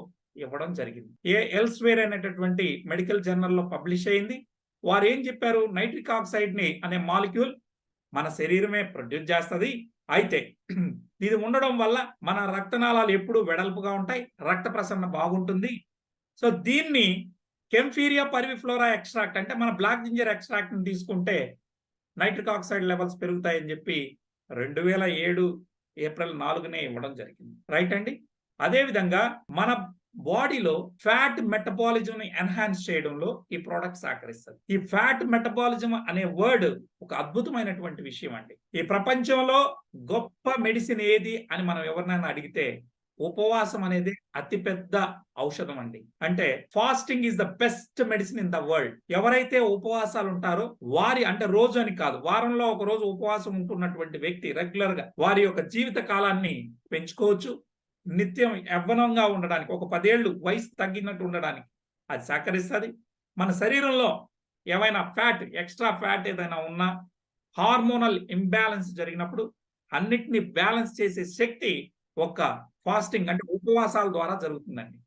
ఇవ్వడం జరిగింది. ఎల్స్వేర్ అనేటటువంటి మెడికల్ జర్నల్లో పబ్లిష్ అయింది. వారు ఏం చెప్పారు? నైట్రిక్ ఆక్సైడ్ ని అనే మాలిక్యూల్ మన శరీరమే ప్రొడ్యూస్ చేస్తుంది. అయితే ఇది ఉండడం వల్ల మన రక్తనాళాలు ఎప్పుడూ వెడల్పుగా ఉంటాయి, రక్త ప్రసరణ బాగుంటుంది. సో దీన్ని కెంఫీరియా పర్విఫ్లోరా ఎక్స్ట్రాక్ట్ అంటే మన బ్లాక్ జింజర్ ఎక్స్ట్రాక్ట్ ని తీసుకుంటే నైట్రిక్ ఆక్సైడ్ లెవెల్స్ పెరుగుతాయని చెప్పి 2007 April 4 ఇవ్వడం జరిగింది. రైట్ అండి. అదేవిధంగా మన బాడీలో ఫ్యాట్ మెటబాలిజం ని ఎన్హాన్స్ చేయడంలో ఈ ప్రోడక్ట్ సహకరిస్తుంది. ఈ ఫ్యాట్ మెటబాలిజం అనే వర్డ్ ఒక అద్భుతమైనటువంటి విషయం అండి. ఈ ప్రపంచంలో గొప్ప మెడిసిన్ ఏది అని మనం ఎవరినైనా అడిగితే ఉపవాసం అనేది అతిపెద్ద ఔషధం అండి. అంటే fasting is the best medicine in the world. ఎవరైతే ఉపవాసాలు ఉంటారో వారి, అంటే రోజు అని కాదు, వారంలో ఒక రోజు ఉపవాసం ఉంటున్నటువంటి వ్యక్తి రెగ్యులర్ గా వారి యొక్క జీవిత కాలాన్ని పెంచుకోవచ్చు. నిత్యం యవ్వనంగా ఉండడానికి, ఒక 10 ఏళ్ళు వయసు తగ్గినట్టు ఉండడానికి అది సహకరిస్తుంది. మన శరీరంలో ఏమైనా ఫ్యాట్, ఎక్స్ట్రా ఫ్యాట్ ఏదైనా ఉన్నా, హార్మోనల్ ఇంబ్యాలెన్స్ జరిగినప్పుడు అన్నిటినీ బ్యాలెన్స్ చేసే శక్తి ఒక ఫాస్టింగ్ అంటే ఉపవాసాల ద్వారా జరుగుతుందండి.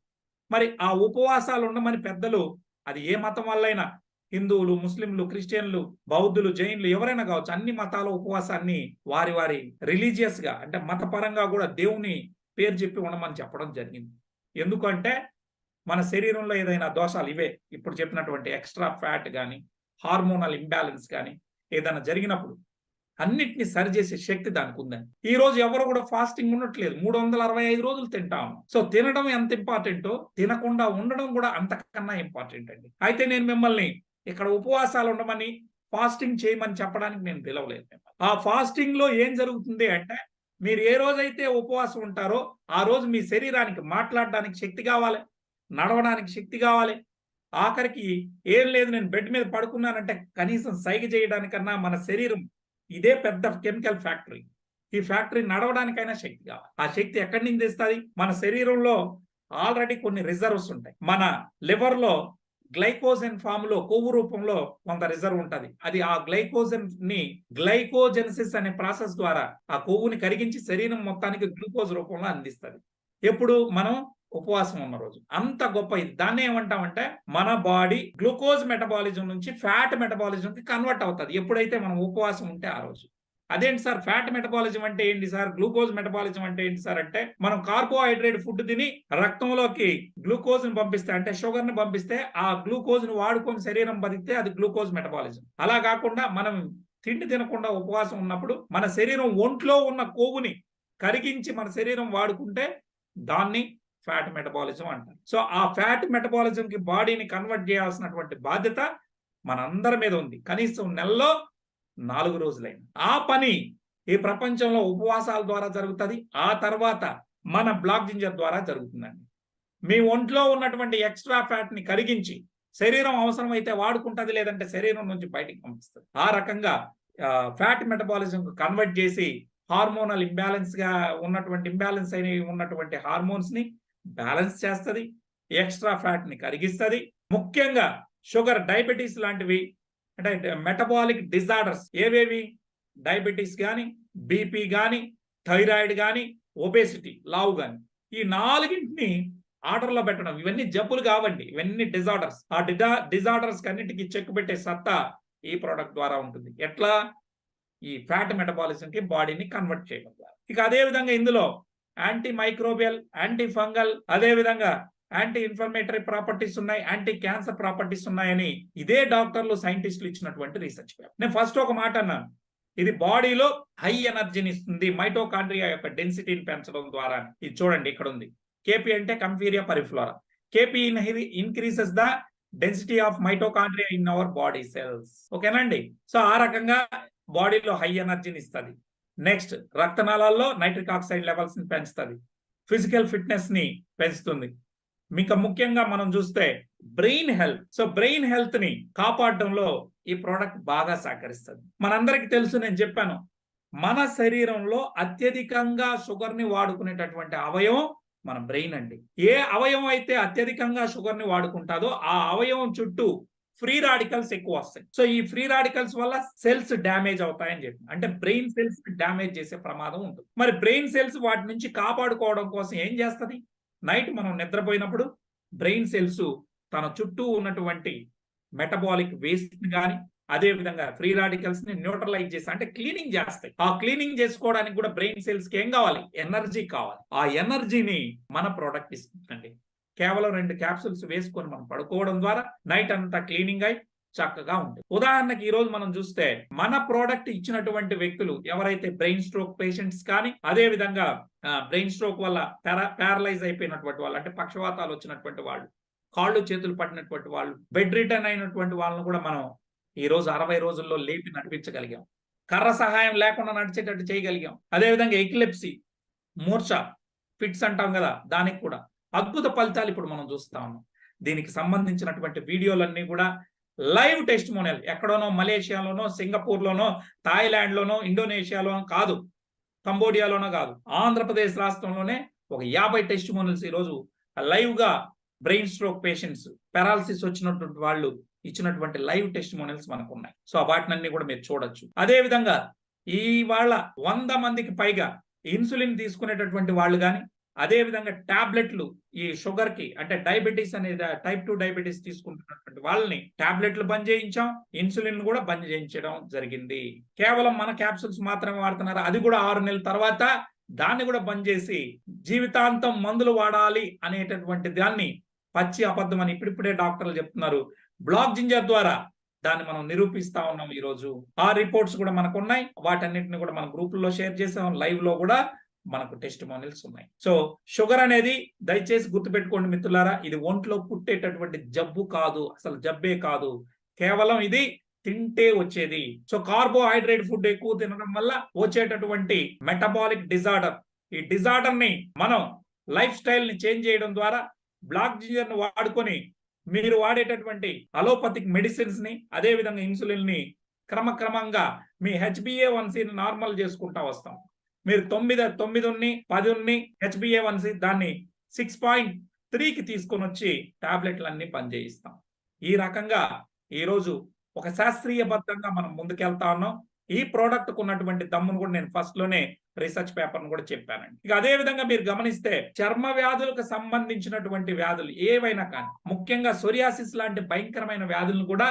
మరి ఆ ఉపవాసాలు ఉండమని పెద్దలు, అది ఏ మతం వల్లైనా, హిందువులు, ముస్లింలు, క్రిస్టియన్లు, బౌద్ధులు, జైన్లు ఎవరైనా కావచ్చు, అన్ని మతాల ఉపవాసాన్ని వారి వారి రిలీజియస్ గా అంటే మతపరంగా కూడా దేవుని పేరు చెప్పి ఉండమని చెప్పడం జరిగింది. ఎందుకంటే మన శరీరంలో ఏదైనా దోషాలు, ఇవే ఇప్పుడు చెప్పినటువంటి ఎక్స్ట్రా ఫ్యాట్ కానీ, హార్మోనల్ ఇంబ్యాలెన్స్ కానీ ఏదైనా జరిగినప్పుడు అన్నిటిని సరిచేసే శక్తి దానికి ఉందండి. ఈ రోజు ఎవరు కూడా ఫాస్టింగ్ ఉండట్లేదు. 365 రోజులు తింటాము. సో తినడం ఎంత ఇంపార్టెంటో తినకుండా ఉండడం కూడా అంతకన్నా ఇంపార్టెంట్ అండి. అయితే నేను మిమ్మల్ని ఇక్కడ ఉపవాసాలు ఉండమని, ఫాస్టింగ్ చేయమని చెప్పడానికి నేను పిలవలేదు. ఆ ఫాస్టింగ్ లో ఏం జరుగుతుంది అంటే, మీరు ఏ రోజైతే ఉపవాసం ఉంటారో ఆ రోజు మీ శరీరానికి మాట్లాడడానికి శక్తి కావాలి, నడవడానికి శక్తి కావాలి. ఆఖరికి ఏం లేదు, నేను బెడ్ మీద పడుకున్నానంటే కనీసం సైగ చేయడానికన్నా మన శరీరం ఇదే పెద్ద కెమికల్ ఫ్యాక్టరీ. ఈ ఫ్యాక్టరీ నడవడానికైనా శక్తి కావాలి. ఆ శక్తి ఎక్కడి నుంచి తెస్తుంది? మన శరీరంలో ఆల్రెడీ కొన్ని రిజర్వ్స్ ఉంటాయి. మన లివర్ లో గ్లైకోజన్ ఫామ్ లో, కొవ్వు రూపంలో కొంత రిజర్వ్ ఉంటుంది. అది ఆ గ్లైకోజన్ ని గ్లైకోజెనసిస్ అనే ప్రాసెస్ ద్వారా ఆ కొవ్వుని కరిగించి శరీరం మొత్తానికి గ్లూకోజ్ రూపంలో అందిస్తుంది. ఎప్పుడు? మనం ఉపవాసం ఉన్న రోజు. అంత గొప్ప ఇది. దాన్ని ఏమంటామంటే మన బాడీ గ్లూకోజ్ మెటబాలిజం నుంచి ఫ్యాట్ మెటబాలిజం కి కన్వర్ట్ అవుతుంది ఎప్పుడైతే మనం ఉపవాసం ఉంటే ఆ రోజు. అదేంటి సార్ ఫ్యాట్ మెటబాలిజం అంటే ఏంటి సార్, గ్లూకోజ్ మెటబాలిజం అంటే ఏంటి సార్ అంటే, మనం కార్బోహైడ్రేట్ ఫుడ్ తిని రక్తంలోకి గ్లూకోజ్ ని పంపిస్తే, అంటే షుగర్ ని పంపిస్తే, ఆ గ్లూకోజ్ ని వాడుకొని శరీరం బతికితే అది గ్లూకోజ్ మెటబాలిజం. అలా కాకుండా మనం తిండి తినకుండా ఉపవాసం ఉన్నప్పుడు మన శరీరం ఒంట్లో ఉన్న కొవ్వుని కరిగించి మన శరీరం వాడుకుంటే దాన్ని ఫ్యాట్ మెటబాలిజం అంటారు. సో ఆ ఫ్యాట్ మెటబాలిజం కి బాడీని కన్వర్ట్ చేయాల్సినటువంటి బాధ్యత మనందరి మీద ఉంది. కనీసం నెలలో 4 రోజులైన ఆ పని ఈ ప్రపంచంలో ఉపవాసాల ద్వారా జరుగుతుంది. ఆ తర్వాత మన బ్లాక్ జింజర్ ద్వారా జరుగుతుందండి. మీ ఒంట్లో ఉన్నటువంటి ఎక్స్ట్రా ఫ్యాట్ ని కరిగించి శరీరం అవసరమైతే వాడుకుంటది, లేదంటే శరీరం నుంచి బయటికి పంపిస్తుంది. ఆ రకంగా ఫ్యాట్ మెటబాలిజం కన్వర్ట్ చేసి హార్మోనల్ ఇంబ్యాలెన్స్ గా ఇంబ్యాలెన్స్ అయిన ఉన్నటువంటి హార్మోన్స్ ని బ్యాలెన్స్ చేస్తుంది, ఎక్స్ట్రా ఫ్యాట్ ని కరిగిస్తుంది. ముఖ్యంగా షుగర్, డయాబెటీస్ లాంటివి అంటే మెటబాలిక్ డిజార్డర్స్ ఏవేవి, డయాబెటీస్ కానీ, బీపీ కానీ, థైరాయిడ్ కానీ, ఒబేసిటీ లావు కానీ, ఈ 4ని ఆర్డర్లో పెట్టడం. ఇవన్నీ జబ్బులు కావండి, ఇవన్నీ డిజార్డర్స్. ఆ డిజార్డర్స్ అన్నిటికీ చెక్ పెట్టే సత్తా ఈ ప్రోడక్ట్ ద్వారా ఉంటుంది. ఎట్లా? ఈ ఫ్యాట్ మెటబాలిజం కి బాడీని కన్వర్ట్ చేయడం ద్వారా. ఇక అదే విధంగా ఇందులో యాంటీ మైక్రోబియల్, యాంటీ ఫంగల్, అదే విధంగా యాంటీ ఇన్ఫ్లమేటరీ ప్రాపర్టీస్ ఉన్నాయి, యాంటీ క్యాన్సర్ ప్రాపర్టీస్ ఉన్నాయని ఇదే డాక్టర్లు, సైంటిస్టులు ఇచ్చినటువంటి రీసెర్చ్ పేపర్. నేను ఫస్ట్ ఒక మాట అన్నాను, ఇది బాడీలో హై ఎనర్జీని ఇస్తుంది, మైటోకాండ్రియా యొక్క డెన్సిటీని పెంచడం ద్వారా. ఇది చూడండి, ఇక్కడ ఉంది. కేపీ అంటే Kaempferia parviflora. KP increases the density of mitochondria in our body cells. ఓకేనండి. సో ఆ రకంగా బాడీలో హై ఎనర్జీని ఇస్తుంది. నెక్స్ట్, రక్తనాళాల్లో నైట్రిక్ ఆక్సైడ్ లెవెల్స్ ని పెంచుతుంది, ఫిజికల్ ఫిట్నెస్ ని పెంచుతుంది. ఇంకా ముఖ్యంగా మనం చూస్తే brain health. So brain health ని కాపాడడంలో ఈ ప్రోడక్ట్ బాగా సహకరిస్తుంది. మనందరికి తెలుసు, నేను చెప్పాను, మన శరీరంలో అత్యధికంగా షుగర్ ని వాడుకునేటటువంటి అవయవం మన బ్రెయిన్ అండి. ఏ అవయవం అయితే అత్యధికంగా షుగర్ ని వాడుకుంటాదో ఆ అవయవం చుట్టూ ఫ్రీ రాడికల్స్ ఎక్కువ వస్తాయి. సో ఈ ఫ్రీ రాడికల్స్ వల్ల సెల్స్ డ్యామేజ్ అవుతాయని చెప్పి, అంటే బ్రెయిన్ సెల్స్ డ్యామేజ్ చేసే ప్రమాదం ఉంటుంది. మరి బ్రెయిన్ సెల్స్ వాటి నుంచి కాపాడుకోవడం కోసం ఏం చేస్తుంది? నైట్ మనం నిద్రపోయినప్పుడు బ్రెయిన్ సెల్స్ తన చుట్టూ ఉన్నటువంటి మెటబాలిక్ వేస్ట్ ని కానీ, అదే విధంగా ఫ్రీ రాడికల్స్ ని న్యూట్రలైజ్ చేసి, అంటే క్లీనింగ్ చేస్తాయి. ఆ క్లీనింగ్ చేసుకోవడానికి కూడా బ్రెయిన్ సెల్స్ కి ఏం కావాలి? ఎనర్జీ కావాలి. ఆ ఎనర్జీని మన ప్రోడక్ట్ ఇస్తుందండి. కేవలం 2 క్యాప్సూల్స్ వేసుకొని మనం పడుకోవడం ద్వారా నైట్ అంతా క్లీనింగ్ అయి చక్కగా ఉంటుంది. ఉదాహరణకి ఈ రోజు మనం చూస్తే మన ప్రోడక్ట్ ఇచ్చినటువంటి వ్యక్తులు ఎవరైతే బ్రెయిన్ స్ట్రోక్ పేషెంట్స్ కానీ, అదే విధంగా బ్రెయిన్ స్ట్రోక్ వల్ల ప్యారలైజ్ అయిపోయినటువంటి వాళ్ళు, అంటే పక్షవాతాలు వచ్చినటువంటి వాళ్ళు, కాళ్ళు చేతులు పడినటువంటి వాళ్ళు, బెడ్ రిటర్న్ అయినటువంటి వాళ్ళను కూడా మనం ఈ రోజు 60 రోజుల్లో లేపి నడిపించగలిగాం. కర్ర సహాయం లేకుండా నడిచేటట్టు చేయగలిగాం. అదేవిధంగా ఎపిలెప్సీ, మూర్ఛ, ఫిట్స్ అంటాం కదా, దానికి కూడా అద్భుత ఫలితాలు ఇప్పుడు మనం చూస్తా ఉన్నాం. దీనికి సంబంధించినటువంటి వీడియోలన్నీ కూడా లైవ్ టెస్టిమోనియల్, ఎక్కడోనో మలేషియాలోనో, సింగపూర్లోనో, థాయిలాండ్లోనో, ఇండోనేషియాలోనో కాదు, కంబోడియాలోనో కాదు, ఆంధ్రప్రదేశ్ రాష్ట్రంలోనే ఒక 50 టెస్టిమోనియల్స్ ఈరోజు లైవ్ గా బ్రెయిన్ స్ట్రోక్ పేషెంట్స్, పెరాలసిస్ వచ్చినటువంటి వాళ్ళు ఇచ్చినటువంటి లైవ్ టెస్టిమోనియల్స్ మనకు ఉన్నాయి. సో వాటినన్నీ కూడా మీరు చూడొచ్చు. అదే విధంగా ఈ వాళ్ళ 100 మందికి పైగా ఇన్సులిన్ తీసుకునేటటువంటి వాళ్ళు కానీ, అదే విధంగా టాబ్లెట్లు ఈ షుగర్ కి, అంటే డయాబెటీస్ అనేది టైప్ 2 డయాబెటీస్ తీసుకుంటున్నటువంటి వాళ్ళని టాబ్లెట్లు బంద్ చేయించాం, ఇన్సులిన్ కూడా బంద్ చేయించడం జరిగింది. కేవలం మన క్యాప్సూల్స్ మాత్రమే వాడుతున్నారు, అది కూడా 6 నెలల తర్వాత దాన్ని కూడా బంద్ చేసి జీవితాంతం మందులు వాడాలి అనేటటువంటి దాన్ని పచ్చి అబద్ధం అని ఇప్పుడిప్పుడే డాక్టర్లు చెప్తున్నారు. బ్లాక్ జింజర్ ద్వారా దాన్ని మనం నిరూపిస్తా ఉన్నాం. ఈ రోజు ఆ రిపోర్ట్స్ కూడా మనకు ఉన్నాయి. వాటన్నిటిని కూడా మన గ్రూపుల్లో షేర్ చేసాం, లైవ్ లో కూడా మనకు టెస్టిమోనియల్స్ ఉన్నాయి. సో షుగర్ అనేది దయచేసి గుర్తుపెట్టుకోండి మిత్రులారా, ఇది ఒంట్లో పుట్టేటటువంటి జబ్బు కాదు, అసలు జబ్బే కాదు, కేవలం ఇది తింటే వచ్చేది. సో కార్బోహైడ్రేట్ ఫుడ్ ఎక్కువ తినడం వల్ల వచ్చేటటువంటి మెటబాలిక్ డిజార్డర్. ఈ డిజార్డర్ ని మనం లైఫ్ స్టైల్ ని చేంజ్ చేయడం ద్వారా బ్లాక్ జింజర్ ను వాడుకొని మీరు వాడేటటువంటి అలోపతిక్ మెడిసిన్స్ ని, అదే విధంగా ఇన్సులిన్ ని క్రమక్రమంగా మీ HbA1c ని నార్మల్ చేసుకుంటా వస్తాం. మీరు 9 ఉన్ని 10 ఉన్ని HbA1c దాన్ని 6.3కి తీసుకొని వచ్చి టాబ్లెట్లన్నీ పనిచేయిస్తాం. ఈ రకంగా ఈరోజు ఒక శాస్త్రీయబద్ధంగా మనం ముందుకెళ్తా ఉన్నాం. ఈ ప్రోడక్ట్ కు ఉన్నటువంటి దమ్మును కూడా నేను ఫస్ట్ లోనే రీసెర్చ్ పేపర్ కూడా చెప్పానండి. ఇక అదే విధంగా మీరు గమనిస్తే చర్మ వ్యాధులకు సంబంధించినటువంటి వ్యాధులు ఏవైనా కానీ, ముఖ్యంగా సోరియాసిస్ లాంటి భయంకరమైన వ్యాధులను కూడా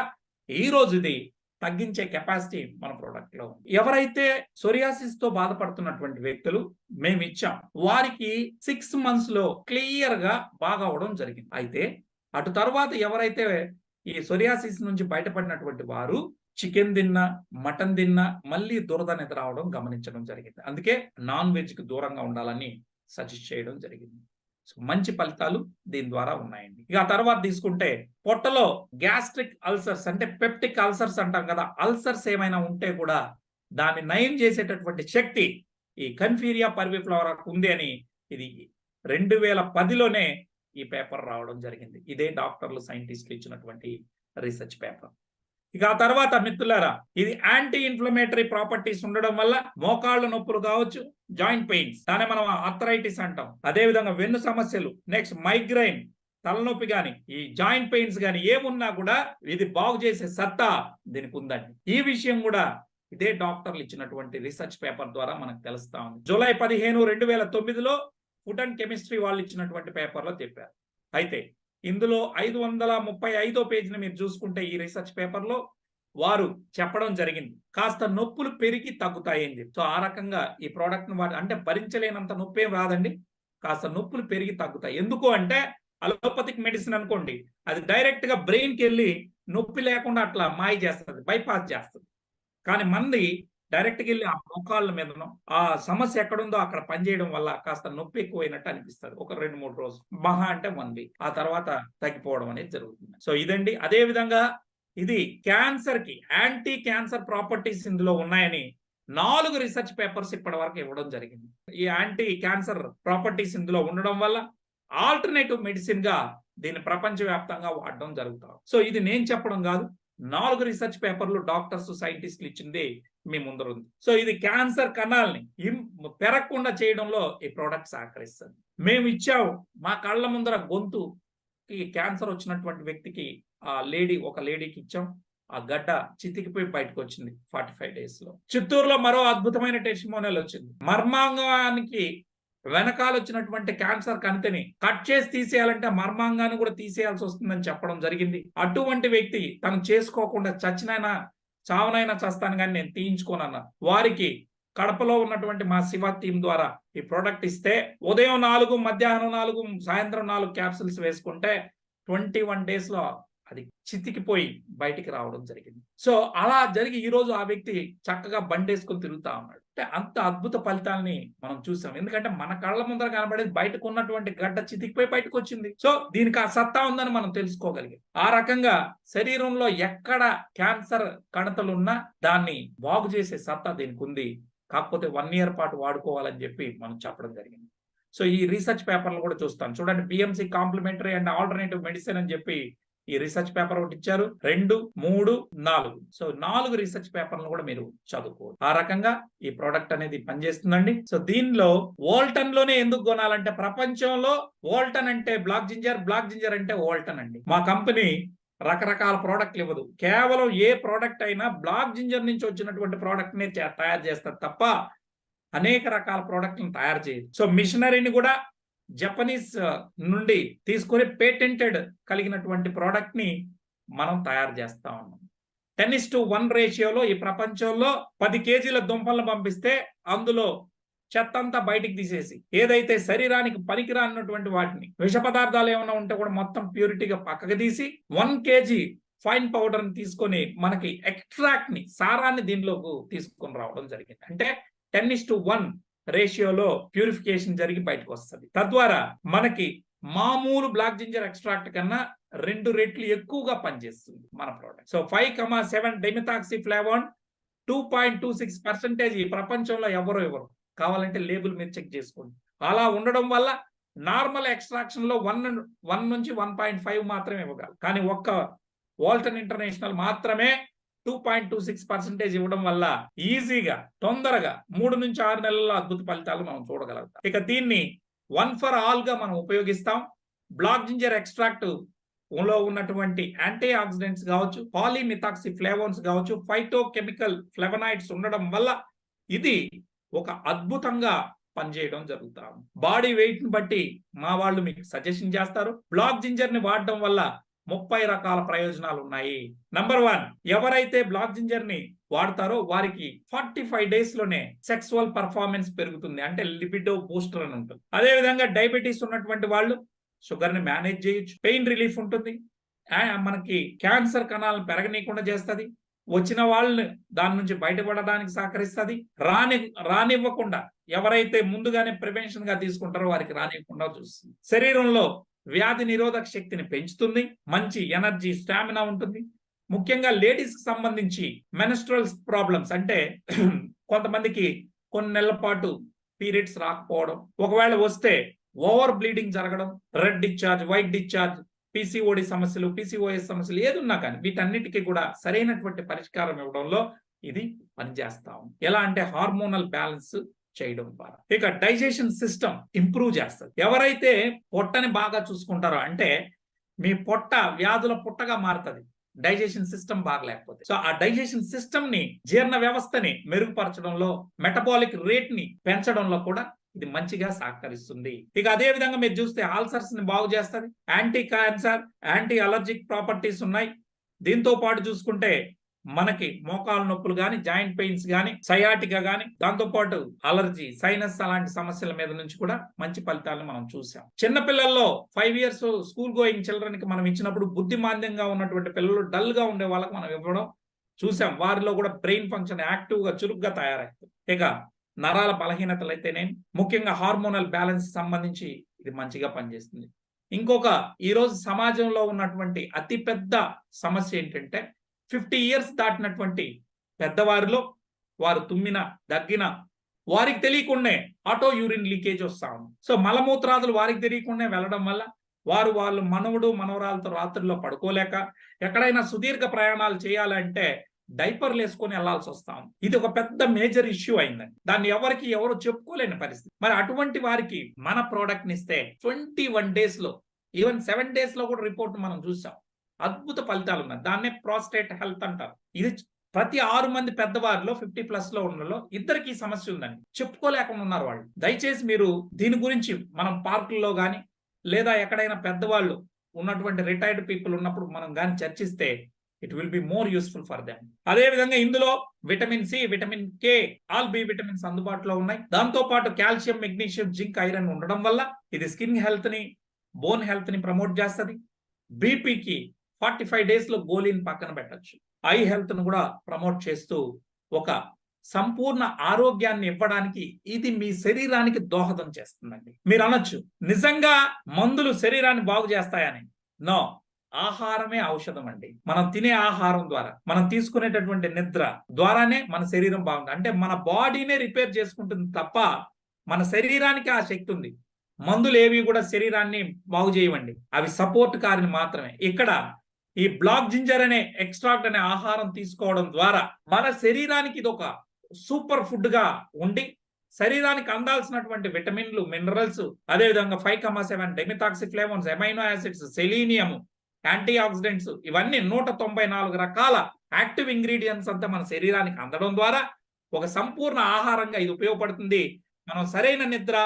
ఈ రోజు ఇది తగ్గించే కెపాసిటీ మన ప్రోడక్ట్ లో ఉంది. ఎవరైతే సోరియాసిస్ తో బాధపడుతున్నటువంటి వ్యక్తులు మేము ఇచ్చాం, వారికి 6 months లో క్లియర్ గా బాగా అవడం జరిగింది. అయితే అటు తర్వాత ఎవరైతే ఈ సోరియాసిస్ నుంచి బయటపడినటువంటి వారు చికెన్ తిన్నా, మటన్ తిన్నా మళ్ళీ దురద అనేది రావడం గమనించడం జరిగింది. అందుకే నాన్ వెజ్ కి దూరంగా ఉండాలని సజెస్ట్ చేయడం జరిగింది. సో మంచి ఫలితాలు దీని ద్వారా ఉన్నాయండి. ఇక ఆ తర్వాత తీసుకుంటే పొట్టలో గ్యాస్ట్రిక్ అల్సర్స్, అంటే పెప్టిక్ అల్సర్స్ అంటాం కదా, అల్సర్స్ ఏమైనా ఉంటే కూడా దాన్ని నయం చేసేటటువంటి శక్తి ఈ కన్ఫీరియా పర్విఫ్లోరా ఉంది అని ఇది 2010లోనే ఈ పేపర్ రావడం జరిగింది. ఇదే డాక్టర్లు సైంటిస్టులు ఇచ్చినటువంటి రీసెర్చ్ పేపర్. ఇక ఆ తర్వాత మిత్రులారా, ఇది యాంటీ ఇన్ఫ్లమేటరీ ప్రాపర్టీస్ ఉండడం వల్ల మోకాళ్ళ నొప్పులు కావచ్చు, జాయింట్ పెయిన్స్, దాన్ని మనం ఆర్థరైటిస్ అంటాం. అదే విధంగా వెన్ను సమస్యలు, నెక్స్ట్ మైగ్రైన్, తలనొప్పి గాని, ఈ జాయింట్ పెయిన్స్ గాని ఏమున్నా కూడా ఇది బాగు చేసే సత్తా దీనికి ఉందండి. ఈ విషయం కూడా ఇదే డాక్టర్లు ఇచ్చినటువంటి రీసెర్చ్ పేపర్ ద్వారా మనకు తెలుస్తా ఉంది. జూలై 15, 2009లో ఫుడ్ అండ్ కెమిస్ట్రీ వాళ్ళు ఇచ్చినటువంటి పేపర్లో చెప్పారు. అయితే ఇందులో 535వ పేజీని మీరు చూసుకుంటే ఈ రీసెర్చ్ పేపర్లో వారు చెప్పడం జరిగింది, కాస్త నొప్పులు పెరిగి తగ్గుతాయి అని చెప్పి. సో ఆ రకంగా ఈ ప్రోడక్ట్ ని అంటే భరించలేనంత నొప్పి ఏం రాదండి, కాస్త నొప్పులు పెరిగి తగ్గుతాయి. ఎందుకు అంటే అలోపతిక్ మెడిసిన్ అనుకోండి, అది డైరెక్ట్ గా బ్రెయిన్ కి వెళ్ళి నొప్పి లేకుండా అట్లా మాయ చేస్తుంది, బైపాస్ చేస్తుంది. కానీ మంది డైరెక్ట్గా వెళ్ళి ఆ మోకాళ్ళ మీదనో ఆ సమస్య ఎక్కడుందో అక్కడ పనిచేయడం వల్ల కాస్త నొప్పి ఎక్కువైనట్టు అనిపిస్తుంది. ఒక 2-3 రోజులు, మహా అంటే 1 వీక్, ఆ తర్వాత తగ్గిపోవడం అనేది జరుగుతుంది. సో ఇదండి. అదే విధంగా ఇది క్యాన్సర్ కి యాంటీ క్యాన్సర్ ప్రాపర్టీస్ ఇందులో ఉన్నాయని 4 రీసెర్చ్ పేపర్స్ ఇప్పటి వరకు ఇవ్వడం జరిగింది. ఈ యాంటీ క్యాన్సర్ ప్రాపర్టీస్ ఇందులో ఉండడం వల్ల ఆల్టర్నేటివ్ మెడిసిన్ గా దీన్ని ప్రపంచవ్యాప్తంగా వాడడం జరుగుతాం. సో ఇది నేను చెప్పడం కాదు, 4 రీసెర్చ్ పేపర్లు డాక్టర్స్ సైంటిస్టులు ఇచ్చింది మీ ముందర ఉంది. సో ఇది క్యాన్సర్ కణాలని పెరగకుండా చేయడంలో ఈ ప్రోడక్ట్ సహకరిస్తుంది. మేము ఇచ్చాము, మా కళ్ళ ముందర గొంతుకి క్యాన్సర్ వచ్చినటువంటి వ్యక్తికి ఒక లేడీకి ఇచ్చాం, ఆ గడ్డ చితికిపోయి బయటకు వచ్చింది 45 days లో. చిత్తూరులో మరో అద్భుతమైన టెస్టిమోనియల్ వచ్చింది. మర్మాంగానికి వెనకాల వచ్చినటువంటి క్యాన్సర్ కణితిని కట్ చేసి తీసేయాలంటే మర్మాంగాన్ని కూడా తీసేయాల్సి వస్తుందని చెప్పడం జరిగింది. అటువంటి వ్యక్తి తను చేసుకోకుండా చావనైనా చస్తాను కానీ నేను తీయించుకోనన్నా వారికి కడపలో ఉన్నటువంటి మా శివ టీం ద్వారా ఈ ప్రోడక్ట్ ఇస్తే ఉదయం 4, మధ్యాహ్నం 4, సాయంత్రం 4 క్యాప్సిల్స్ వేసుకుంటే 21 days లో అది చితికిపోయి బయటికి రావడం జరిగింది. సో అలా జరిగి ఈ రోజు ఆ వ్యక్తి చక్కగా బండేసుకొని తిరుగుతా ఉన్నాడు. అంటే అంత అద్భుత ఫలితాలని మనం చూసాం. ఎందుకంటే మన కళ్ళ ముందర కనబడేది బయటకు ఉన్నటువంటి గడ్డ చితికిపోయి బయటకు వచ్చింది. సో దీనికి ఆ సత్తా ఉందని మనం తెలుసుకోగలిగాం. ఆ రకంగా శరీరంలో ఎక్కడ క్యాన్సర్ కణతలు ఉన్నా దాన్ని బాగు చేసే సత్తా దీనికి ఉంది. కాకపోతే 1 year పాటు వాడుకోవాలని చెప్పి మనం చెప్పడం జరిగింది. సో ఈ రీసెర్చ్ పేపర్లు కూడా చూస్తాను చూడండి. BMC complementary and alternative medicine అని చెప్పి ఈ రీసెర్చ్ పేపర్ ఒకటి ఇచ్చారు. 2, 3, 4. సో 4 రీసెర్చ్ పేపర్లను కూడా మీరు చదువుకోవచ్చు. ఆ రకంగా ఈ ప్రోడక్ట్ అనేది పనిచేస్తుందండి. సో దీనిలో వోల్టన్ లోనే ఎందుకు కొనాలంటే ప్రపంచంలో వోల్టన్ అంటే బ్లాక్ జింజర్ అంటే వోల్టన్ అండి. మా కంపెనీ రకరకాల ప్రోడక్ట్లు ఇవ్వదు. కేవలం ఏ ప్రోడక్ట్ అయినా బ్లాక్ జింజర్ నుంచి వచ్చినటువంటి ప్రోడక్ట్ ని తయారు చేస్తారు తప్ప అనేక రకాల ప్రోడక్ట్లను తయారు చేయదు. సో మిషనరీని కూడా జపనీస్ నుండి తీసుకొని పేటెంటెడ్ కలిగినటువంటి ప్రోడక్ట్ ని మనం తయారు చేస్తా ఉన్నాం. 10:1 రేషియోలో ఈ ప్రపంచంలో 10 kg దుంపలను పంపిస్తే అందులో చెత్త అంతా బయటికి తీసేసి ఏదైతే శరీరానికి పనికిరానటువంటి వాటిని విష పదార్థాలు ఏమైనా ఉంటే కూడా మొత్తం ప్యూరిటీగా పక్కకు తీసి 1 kg ఫైన్ పౌడర్ ని తీసుకొని మనకి ఎక్స్ట్రాక్ట్ ని సారాన్ని దీనిలోకి తీసుకొని రావడం జరిగింది. అంటే 10:1 రేషియోలో ప్యూరిఫికేషన్ జరిగి బయటకు వస్తుంది. తద్వారా మనకి మామూలు బ్లాక్ జింజర్ ఎక్స్ట్రాక్ట్ కన్నా 2 రెట్లు ఎక్కువగా పనిచేస్తుంది మన ప్రోడక్ట్. సో 5,7 డైమెథాక్సిఫ్లావోన్ 2.26% ఈ ప్రపంచంలో ఎవరు కావాలంటే లేబుల్ మీద చెక్ చేసుకోండి. అలా ఉండడం వల్ల నార్మల్ ఎక్స్ట్రాక్షన్ లో 1 నుంచి 1.5 మాత్రమే ఇవ్వగలరు. కానీ ఒక్క వోల్టన్ ఇంటర్నేషనల్ మాత్రమే 2.26% ఇవ్వడం వల్ల ఈజీగా తొందరగా 3 నుంచి 6 నెలల్లో అద్భుత ఫలితాలు మనం చూడగలుగుతాం. ఇక దీన్ని 1 for all గా మనం ఉపయోగిస్తాం. బ్లాక్ జింజర్ ఎక్స్ట్రాక్ట్ లో ఉన్నటువంటి యాంటీ ఆక్సిడెంట్స్ కావచ్చు, పాలీమిథాక్సిఫ్లావోన్స్ కావచ్చు, ఫైటోకెమికల్ ఫ్లెవనాయిడ్స్ ఉండడం వల్ల ఇది ఒక అద్భుతంగా పనిచేయడం జరుగుతాం. బాడీ వెయిట్ ని బట్టి మా వాళ్ళు మీకు సజెషన్ చేస్తారు. బ్లాక్ జింజర్ ని వాడడం వల్ల 30 రకాల ప్రయోజనాలు ఉన్నాయి. నంబర్ 1, ఎవరైతే బ్లాక్ జింజర్ ని వాడతారో వారికి 45 days లోనే సెక్సువల్ పర్ఫార్మెన్స్ పెరుగుతుంది. అంటే లిబిడో బూస్టర్ అని ఉంటుంది. అదే విధంగా డయాబెటీస్ ఉన్నటువంటి వాళ్ళు షుగర్ ని మేనేజ్ చేయొచ్చు. పెయిన్ రిలీఫ్ ఉంటుంది. మనకి క్యాన్సర్ కణాలను పెరగనీయకుండా చేస్తుంది. వచ్చిన వాళ్ళని దాని నుంచి బయటపడడానికి సహకరిస్తుంది. రానివ్వకుండా ఎవరైతే ముందుగానే ప్రివెన్షన్ గా తీసుకుంటారో వారికి రానివ్వకుండా చూస్తుంది. శరీరంలో వ్యాధి నిరోధక శక్తిని పెంచుతుంది. మంచి ఎనర్జీ, స్టామినా ఉంటుంది. ముఖ్యంగా లేడీస్ కి సంబంధించి మెన్స్ట్రల్ ప్రాబ్లమ్స్ అంటే కొంతమందికి కొన్ని నెలల పాటు పీరియడ్స్ రాకపోవడం, ఒకవేళ వస్తే ఓవర్ బ్లీడింగ్ జరగడం, red discharge, white discharge, PCOD సమస్యలు, పీసీఓఎస్ సమస్యలు ఏదున్నా కానీ వీటన్నిటికీ కూడా సరైనటువంటి పరిష్కారం ఇవ్వడంలో ఇది పనిచేస్తాం. ఎలా అంటే హార్మోనల్ బ్యాలెన్స్ చేయడం ద్వారా. ఇక డైజెషన్ సిస్టమ్ ఇంప్రూవ్ చేస్తుంది. ఎవరైతే పొట్టని బాగా చూసుకుంటారో, అంటే మీ పొట్ట వ్యాధుల పుట్టగా మారుతుంది డైజెషన్ సిస్టమ్ బాగలేకపోతే. సో ఆ డైజెషన్ సిస్టమ్ ని, జీర్ణ వ్యవస్థని మెరుగుపరచడంలో, మెటబాలిక్ రేట్ ని పెంచడంలో కూడా ఇది మంచిగా సహకరిస్తుంది. ఇక అదే విధంగా మీరు చూస్తే ఆల్సర్స్ ని బాగు చేస్తుంది. Anti cancer, anti allergic properties ఉన్నాయి. దీంతో పాటు చూసుకుంటే మనకి మోకాల నొప్పులు కానీ, జాయింట్ పెయిన్స్ కానీ, సయాటికా కానీ, దాంతో పాటు అలర్జీ, సైనస్ అలాంటి సమస్యల మీద నుంచి కూడా మంచి ఫలితాలను మనం చూసాం. చిన్నపిల్లల్లో 5 years స్కూల్ గోయింగ్ చిల్డ్రన్ కి మనం ఇచ్చినప్పుడు బుద్ధిమాంద్యంగా ఉన్నటువంటి పిల్లలు, డల్ గా ఉండే వాళ్ళకి మనం ఇవ్వడం చూసాం. వారిలో కూడా బ్రెయిన్ ఫంక్షన్ యాక్టివ్ గా, చురుగ్గా తయారవుతుంది. ఇక నరాల బలహీనతలు అయితేనే, ముఖ్యంగా హార్మోనల్ బ్యాలెన్స్ సంబంధించి ఇది మంచిగా పనిచేస్తుంది. ఇంకొక ఈరోజు సమాజంలో ఉన్నటువంటి అతిపెద్ద సమస్య ఏంటంటే 50 years దాటినటువంటి పెద్దవారిలో వారు తుమ్మిన, దగ్గిన వారికి తెలియకుండానే ఆటో యూరిన్ లీకేజ్ వస్తా ఉంది. సో మలమూత్రాదులు వారికి తెలియకుండా వెళ్ళడం వల్ల వాళ్ళు మనవడు మనవరాలతో రాత్రిలో పడుకోలేక, ఎక్కడైనా సుదీర్ఘ ప్రయాణాలు చేయాలంటే డైపర్లు వేసుకొని వెళ్లాల్సి వస్తాం. ఇది ఒక పెద్ద మేజర్ ఇష్యూ అయిందండి. దాన్ని ఎవరు చెప్పుకోలేని పరిస్థితి. మరి అటువంటి వారికి మన ప్రోడక్ట్ ని ఇస్తే 21 days లో, ఈవెన్ 7 days లో కూడా రిపోర్ట్ మనం చూసాం. అద్భుత ఫలితాలు ఉన్నాయి. దాన్నే ప్రాస్టేట్ హెల్త్ అంటారు. ఇది ప్రతి 6 మంది పెద్దవారిలో 50+ లో ఉన్నలో ఇద్దరికి సమస్య ఉందండి. చెప్పుకోలేకుండా ఉన్నారు వాళ్ళు. దయచేసి మీరు దీని గురించి మనం పార్కుల్లో కానీ, లేదా ఎక్కడైనా పెద్దవాళ్ళు ఉన్నటువంటి రిటైర్డ్ పీపుల్ ఉన్నప్పుడు మనం కానీ చర్చిస్తే it will be more useful for them. అదే విధంగా ఇందులో vitamin C, vitamin K, all B vitamins అందుబాటులో ఉన్నాయి. దాంతో పాటు కాల్షియం, మెగ్నీషియం, జింక్, ఐరన్ ఉండడం వల్ల ఇది స్కిన్ హెల్త్ ని, బోన్ హెల్త్ ని ప్రమోట్ చేస్తుంది. బీపీకి 45 days లో గోళీని పక్కన పెట్టచ్చు. ఐ హెల్త్ ను కూడా ప్రమోట్ చేస్తూ ఒక సంపూర్ణ ఆరోగ్యాన్ని ఇవ్వడానికి ఇది మీ శరీరానికి దోహదం చేస్తుందండి. మీరు అనొచ్చు, నిజంగా మందులు శరీరాన్ని బాగు చేస్తాయని. నో, ఆహారమే ఔషధం అండి. మనం తినే ఆహారం ద్వారా, మనం తీసుకునేటటువంటి నిద్ర ద్వారానే మన శరీరం బాగుంటుంది. అంటే మన బాడీనే రిపేర్ చేసుకుంటుంది తప్ప మన శరీరానికి ఆ శక్తి ఉంది. మందులు ఏవి కూడా శరీరాన్ని బాగు చేయవండి, అవి సపోర్ట్ కారణి మాత్రమే. ఇక్కడ ఈ బ్లాక్ జింజర్ అనే ఎక్స్ట్రాక్ట్ అనే ఆహారం తీసుకోవడం ద్వారా మన శరీరానికి ఇది ఒక సూపర్ ఫుడ్ గా ఉండి శరీరానికి అందాల్సినటువంటి విటమిన్లు, మినరల్స్, అదేవిధంగా 5,7 demethoxyflavones, amino acids, selenium, antioxidants, ఇవన్నీ 194 రకాల యాక్టివ్ ఇంగ్రీడియంట్స్ అంతా మన శరీరానికి అందడం ద్వారా ఒక సంపూర్ణ ఆహారంగా ఇది ఉపయోగపడుతుంది. మనం సరైన నిద్ర,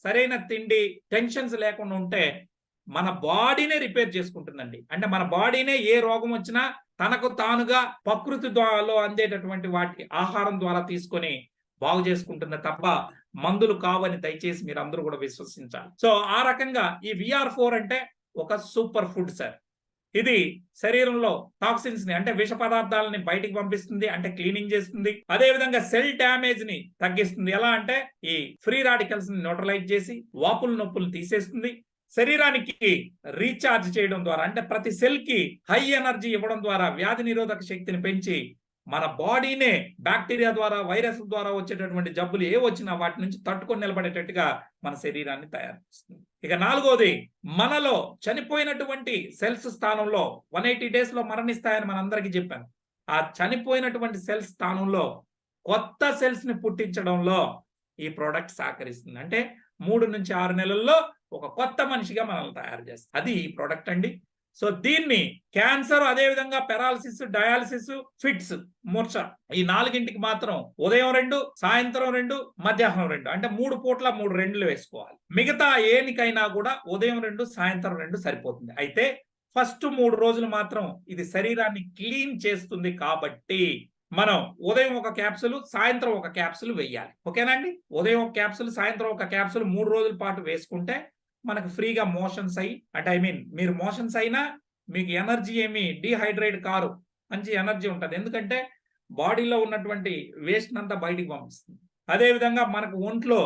సరైన తిండి, టెన్షన్స్ లేకుండా ఉంటే మన బాడీనే రిపేర్ చేసుకుంటుందండి. అంటే మన బాడీనే ఏ రోగం వచ్చినా తనకు తానుగా ప్రకృతిలో అందేటటువంటి వాటి ఆహారం ద్వారా తీసుకొని బాగు చేసుకుంటుంది తప్ప మందులు కావని దయచేసి మీరు అందరూ కూడా విశ్వసించాలి. సో ఆ రకంగా ఈ VR4 అంటే ఒక సూపర్ ఫుడ్ సార్. ఇది శరీరంలో టాక్సిన్స్ ని, అంటే విష పదార్థాలని బయటికి పంపిస్తుంది, అంటే క్లీనింగ్ చేస్తుంది. అదే విధంగా సెల్ డ్యామేజ్ ని తగ్గిస్తుంది. ఎలా అంటే ఈ ఫ్రీ రాడికల్స్ ని న్యూట్రలైజ్ చేసి వాపులు, నొప్పులు తీసేస్తుంది. శరీరానికి రీఛార్జ్ చేయడం ద్వారా, అంటే ప్రతి సెల్ కి హై ఎనర్జీ ఇవ్వడం ద్వారా వ్యాధి నిరోధక శక్తిని పెంచి మన బాడీనే బ్యాక్టీరియా ద్వారా, వైరస్ ద్వారా వచ్చేటటువంటి జబ్బులు ఏ వచ్చినా వాటి నుంచి తట్టుకొని నిలబడేటట్టుగా మన శరీరాన్ని తయారు చేస్తుంది. ఇక 4వది, మనలో చనిపోయినటువంటి సెల్స్ స్థానంలో 180 days లో మరణిస్తాయని మనందరికీ చెప్పాను. ఆ చనిపోయినటువంటి సెల్స్ స్థానంలో కొత్త సెల్స్ ని పుట్టించడంలో ఈ ప్రోడక్ట్ సహకరిస్తుంది. అంటే 3 నుంచి 6 నెలల్లో ఒక కొత్త మనిషిగా మనల్ని తయారు చేస్తుంది. అది ఈ ప్రోడక్ట్ అండి. సో దీన్ని క్యాన్సర్, అదే విధంగా పెరాలసిస్, డయాలసిస్, ఫిట్స్, మూర్ఛ, ఈ 4ంటికి మాత్రం ఉదయం 2, సాయంత్రం 2, మధ్యాహ్నం 2, అంటే 3 పూట్ల 3 2 వేసుకోవాలి. మిగతా ఏనికైనా కూడా ఉదయం 2, సాయంత్రం 2 సరిపోతుంది. అయితే ఫస్ట్ 3 రోజులు మాత్రం ఇది శరీరాన్ని క్లీన్ చేస్తుంది కాబట్టి మనం ఉదయం ఒక క్యాప్సూల్, సాయంత్రం ఒక క్యాప్సూల్ వేయాలి. ఓకేనా అండి? ఉదయం ఒక క్యాప్సూల్, సాయంత్రం ఒక క్యాప్సూల్ 3 రోజుల పాటు వేసుకుంటే మనకు ఫ్రీగా మోషన్స్ అయ్యి, అంటే మీరు మోషన్స్ అయినా మీకు ఎనర్జీ ఏమి డీహైడ్రేట్ కారు, మంచి ఎనర్జీ ఉంటుంది. ఎందుకంటే బాడీలో ఉన్నటువంటి వేస్ట్ అంతా బయటికి పంపిస్తుంది. అదేవిధంగా మనకు ఒంట్లో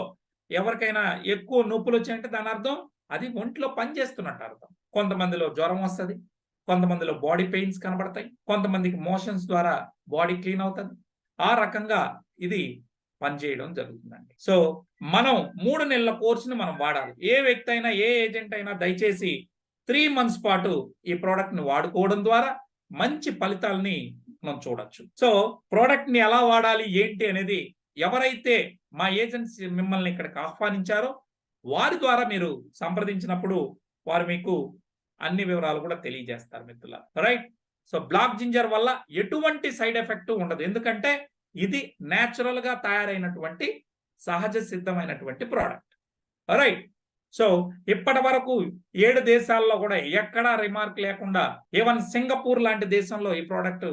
ఎవరికైనా ఎక్కువ నొప్పులు వచ్చాయంటే దాని అర్థం అది ఒంట్లో పనిచేస్తున్నట్టు అర్థం. కొంతమందిలో జ్వరం వస్తుంది, కొంతమందిలో బాడీ పెయిన్స్ కనబడతాయి, కొంతమందికి మోషన్స్ ద్వారా బాడీ క్లీన్ అవుతుంది. ఆ రకంగా ఇది పనిచేయడం జరుగుతుందండి. సో మనం 3 నెలల కోర్సుని మనం వాడాలి. ఏ వ్యక్తి అయినా, ఏ ఏజెంట్ అయినా దయచేసి 3 మంత్స్ పాటు ఈ ప్రోడక్ట్ ని వాడుకోవడం ద్వారా మంచి ఫలితాలని మనం చూడొచ్చు. సో ప్రోడక్ట్ ని ఎలా వాడాలి ఏంటి అనేది ఎవరైతే మా ఏజెన్సీ మిమ్మల్ని ఇక్కడికి ఆహ్వానించారో వారి ద్వారా మీరు సంప్రదించినప్పుడు వారు మీకు అన్ని వివరాలు కూడా తెలియజేస్తారు మిత్రులారా. రైట్. సో బ్లాక్ జింజర్ వల్ల ఎటువంటి సైడ్ ఎఫెక్ట్ ఉండదు. ఎందుకంటే ఇది నేచురల్ గా తయారైనటువంటి సహజ సిద్ధమైనటువంటి ప్రోడక్ట్. రైట్. సో ఇప్పటి వరకు 7 దేశాల్లో కూడా ఎక్కడా రిమార్క్ లేకుండా ఈవెన్ సింగపూర్ లాంటి దేశంలో ఈ ప్రోడక్ట్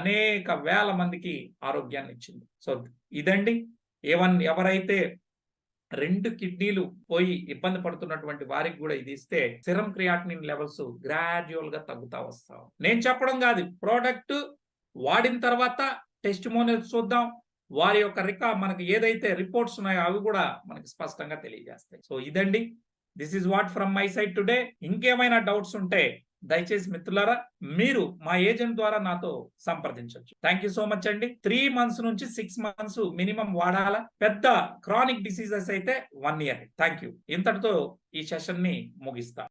అనేక వేల మందికి ఆరోగ్యాన్ని ఇచ్చింది. సో ఇదండి. ఎవరైతే 2 కిడ్నీలు పోయి ఇబ్బంది పడుతున్నటువంటి వారికి కూడా ఇది ఇస్తే సెరం క్రియాటినిన్ లెవెల్స్ గ్రాడ్యువల్ గా తగ్గుతా వస్తాం. నేను చెప్పడం కాదు, ప్రోడక్ట్ వాడిన తర్వాత టెస్టిమోనియల్స్ చూద్దాం. వారి యొక్క మనకి ఏదైతే రిపోర్ట్స్ ఉన్నాయో అవి కూడా మనకి స్పష్టంగా తెలియజేస్తాయి. సో ఇదండి. This is what from my side today. ఇంకేమైనా డౌట్స్ ఉంటే దయచేసి మిత్రులారా మీరు మా ఏజెంట్ ద్వారా నాతో సంప్రదించవచ్చు. థ్యాంక్ యూ సో మచ్ అండి. 3 మంత్స్ నుంచి 6 మంత్స్ మినిమం వాడాలా. పెద్ద క్రానిక్ డిసీజెస్ అయితే 1 ఇయర్. Thank you. ఇంతటితో ఈ సెషన్ ని ముగిస్తా.